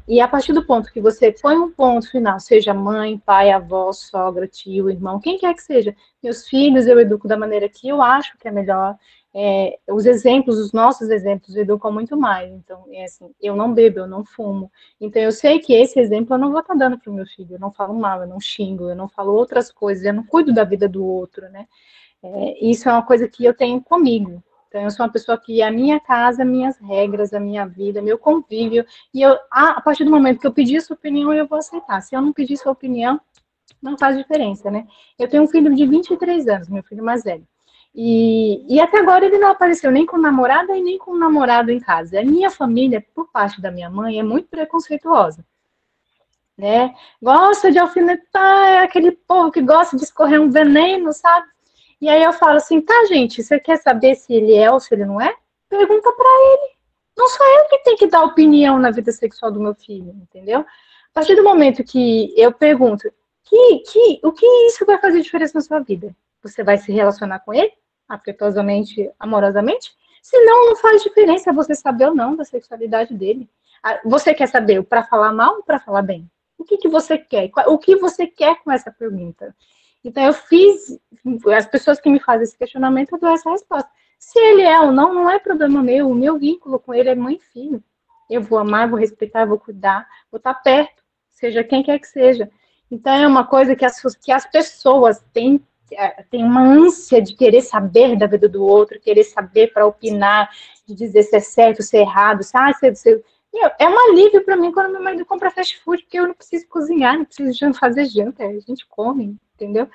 S17: E a partir do ponto que você põe um ponto final, seja mãe, pai, avó, sogra, tio, irmão, quem quer que seja, meus filhos eu educo da maneira que eu acho que é melhor, os exemplos, os nossos exemplos educam muito mais. Então, assim, eu não bebo, eu não fumo. Então, eu sei que esse exemplo eu não vou estar dando para o meu filho. Eu não falo mal, eu não xingo, eu não falo outras coisas, eu não cuido da vida do outro, né? Isso é uma coisa que eu tenho comigo. Então, eu sou uma pessoa que a minha casa, minhas regras, a minha vida, meu convívio, e a partir do momento que eu pedir sua opinião, eu vou aceitar. Se eu não pedir sua opinião, não faz diferença, né? Eu tenho um filho de 23 anos, meu filho mais velho. E até agora ele não apareceu nem com namorada e nem com namorado em casa. A minha família, por parte da minha mãe, é muito preconceituosa, né? Gosta de alfinetar, é aquele povo que gosta de escorrer um veneno, sabe? E aí eu falo assim, tá, gente, você quer saber se ele é ou se ele não é? Pergunta pra ele. Não sou eu que tenho que dar opinião na vida sexual do meu filho, entendeu? A partir do momento que eu pergunto, o que isso vai fazer diferença na sua vida? Você vai se relacionar com ele, afetuosamente, amorosamente? Se não, não faz diferença você saber ou não da sexualidade dele. Você quer saber para falar mal ou para falar bem? O que você quer? O que você quer com essa pergunta? Então, as pessoas que me fazem esse questionamento, eu dou essa resposta. Se ele é ou não, não é problema meu. O meu vínculo com ele é mãe e filho. Eu vou amar, vou respeitar, vou cuidar, vou estar perto, seja quem quer que seja. Então, é uma coisa que as pessoas têm uma ânsia de querer saber da vida do outro, querer saber para opinar, de dizer se é certo, se é errado. É um alívio para mim quando meu marido compra fast food, porque eu não preciso cozinhar, não preciso fazer janta, a gente come, entendeu?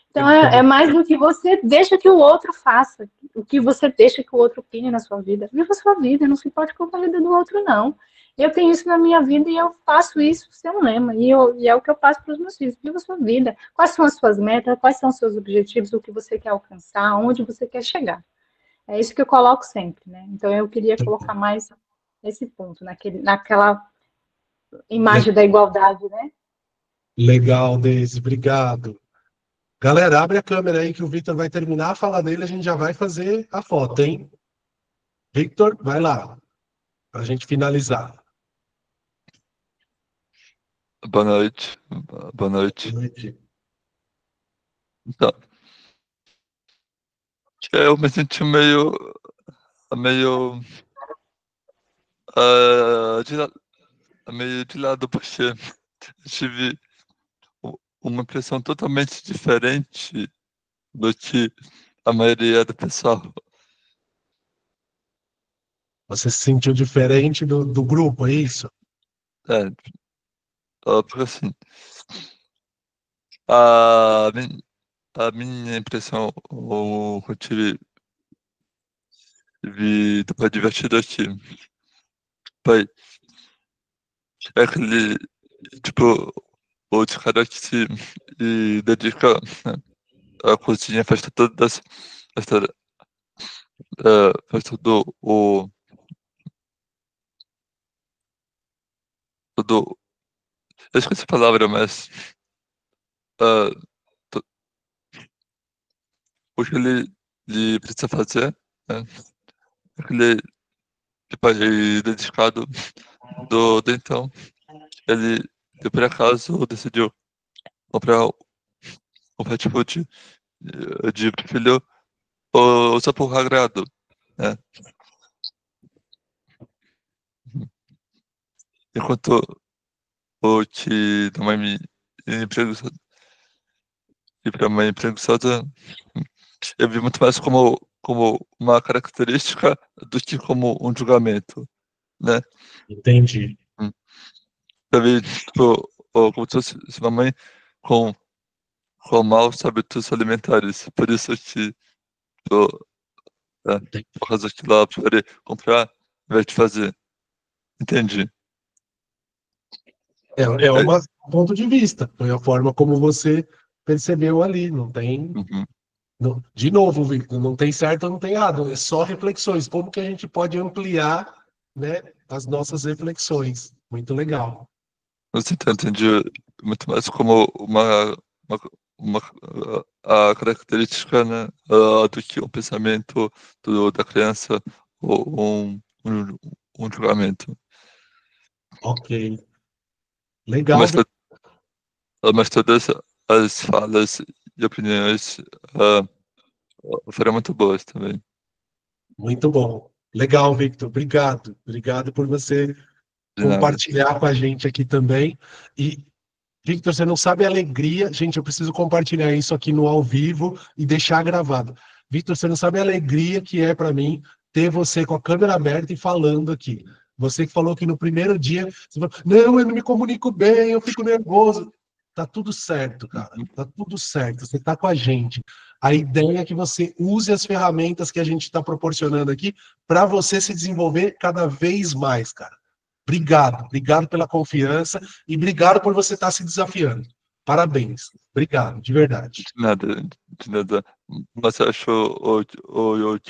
S17: Então, é mais do que você deixa que o outro faça, o que você deixa que o outro opine na sua vida. Viva a sua vida, não se importe com a vida do outro, não. Eu tenho isso na minha vida e eu faço isso sem um lema. E é o que eu passo para os meus filhos. Viva a sua vida. Quais são as suas metas? Quais são os seus objetivos? O que você quer alcançar? Onde você quer chegar? É isso que eu coloco sempre, né? Então, eu queria colocar mais esse ponto, naquela imagem da igualdade, né?
S1: Legal, Deise, obrigado. Galera, abre a câmera aí que o Victor vai terminar a fala dele, a gente já vai fazer a foto, hein? Victor, vai lá, para a gente finalizar.
S18: Boa noite. Boa noite.
S1: Boa noite.
S18: Então, eu me senti meio de lado, porque eu tive uma impressão totalmente diferente do que a maioria do pessoal.
S1: Você se sentiu diferente do grupo, é isso?
S18: Porque assim, a minha impressão, o que eu tive depois divertido aqui, foi aquele, tipo, o cara que se dedica, né, à cozinha, faz todas, faz todo eu esqueci a palavra, mas o que ele precisa fazer, né? Aquele tipo, dedicado do então, ele por acaso decidiu comprar um fast food de filho só por agrado, né? Enquanto o que da mãe preguiçosa e para mãe preguiçosa, eu vi muito mais como uma característica do que como um julgamento, né?
S1: Entendi.
S18: Sabe, tipo, como se fosse uma mãe com maus hábitos alimentares. Por isso que, por causa que ela prefere comprar ao invés de fazer. Entendi.
S1: É um ponto de vista. Foi a forma como você percebeu ali. Não tem. De novo, Victor, não tem certo ou não tem errado. É só reflexões. Como que a gente pode ampliar, né, as nossas reflexões? Muito legal.
S18: Você entendi muito mais como a característica, né, do que o pensamento da criança ou um julgamento.
S1: Ok. Legal.
S18: Mas todas as falas e opiniões foram muito boas também.
S1: Muito bom. Legal, Victor. Obrigado. Obrigado por você compartilhar com a gente aqui também. E, Victor, você não sabe a alegria. Gente, eu preciso compartilhar isso aqui no ao vivo e deixar gravado. Victor, você não sabe a alegria que é para mim ter você com a câmera aberta e falando aqui. Você que falou que no primeiro dia, você falou, não, eu não me comunico bem, eu fico nervoso. Tá tudo certo, cara. Tá tudo certo. Você tá com a gente. A ideia é que você use as ferramentas que a gente está proporcionando aqui para você se desenvolver cada vez mais, cara. Obrigado. Obrigado pela confiança e obrigado por você estar se desafiando. Parabéns. Obrigado, de verdade.
S18: De nada. Mas eu acho o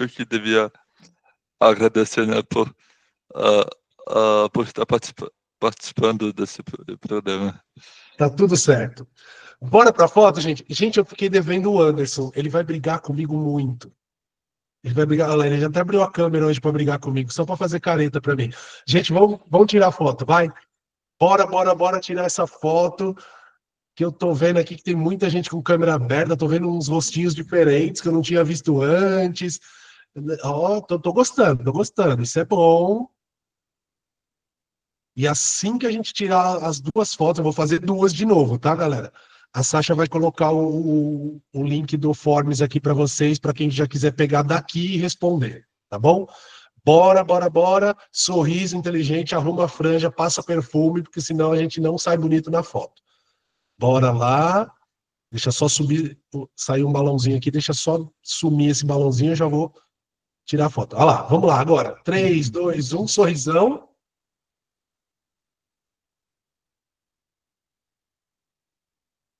S18: que devia agradecer, né, por estar participando desse programa.
S1: Tá tudo certo. Bora pra foto, gente? Gente, eu fiquei devendo o Anderson. Ele vai brigar comigo muito. Ele vai brigar. Olha, ele já até abriu a câmera hoje para brigar comigo, só para fazer careta para mim. Gente, vamos tirar a foto, vai? Bora tirar essa foto. Que eu tô vendo aqui que tem muita gente com câmera aberta. Tô vendo uns rostinhos diferentes que eu não tinha visto antes. Ó, tô gostando, tô gostando. Isso é bom. E assim que a gente tirar as duas fotos, eu vou fazer duas de novo, tá, galera? A Sasha vai colocar o link do Forms aqui para vocês, para quem já quiser pegar daqui e responder, tá bom? Bora, bora, bora. Sorriso inteligente, arruma a franja, passa perfume, porque senão a gente não sai bonito na foto. Bora lá. Deixa só subir, sair um balãozinho aqui, deixa só sumir esse balãozinho, eu já vou tirar a foto. Olha lá, vamos lá agora. 3, 2, 1, sorrisão.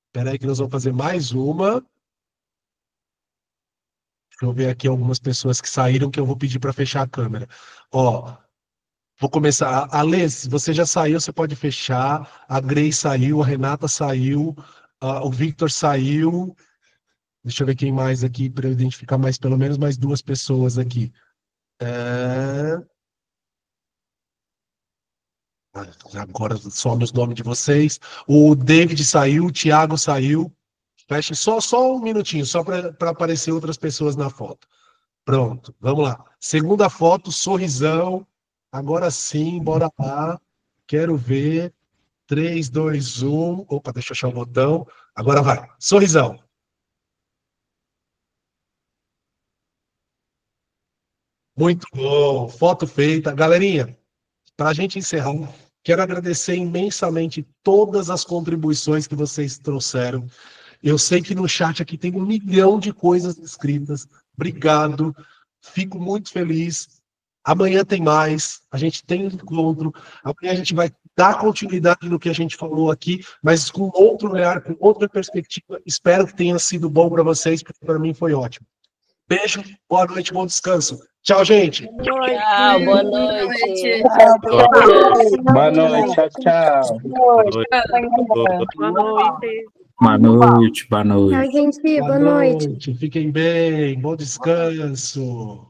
S1: Espera aí que nós vamos fazer mais uma. Deixa eu ver aqui algumas pessoas que saíram que eu vou pedir para fechar a câmera. Ó, vou começar. A Lê, se você já saiu, você pode fechar. A Grace saiu, a Renata saiu, o Victor saiu. Deixa eu ver quem mais aqui, para eu identificar mais, pelo menos mais duas pessoas aqui. Agora some os nomes de vocês. O David saiu, o Thiago saiu. Feche só um minutinho, só para aparecer outras pessoas na foto. Pronto, vamos lá. Segunda foto, sorrisão. Agora sim, bora lá. Quero ver. 3, 2, 1. Opa, deixa eu achar o botão. Agora vai. Sorrisão. Muito bom. Foto feita. Galerinha, para a gente encerrar, quero agradecer imensamente todas as contribuições que vocês trouxeram. Eu sei que no chat aqui tem 1 milhão de coisas escritas. Obrigado. Fico muito feliz. Amanhã tem mais. A gente tem encontro. Amanhã a gente vai dar continuidade no que a gente falou aqui, mas com outro olhar, com outra perspectiva. Espero que tenha sido bom para vocês, porque para mim foi ótimo. Beijo, boa noite, bom descanso. Tchau, gente.
S10: Tchau, boa noite.
S5: Boa noite, tchau, tchau.
S10: Boa noite.
S19: Boa noite, boa noite.
S20: Tchau, gente. Boa noite.
S1: Fiquem bem, bom descanso.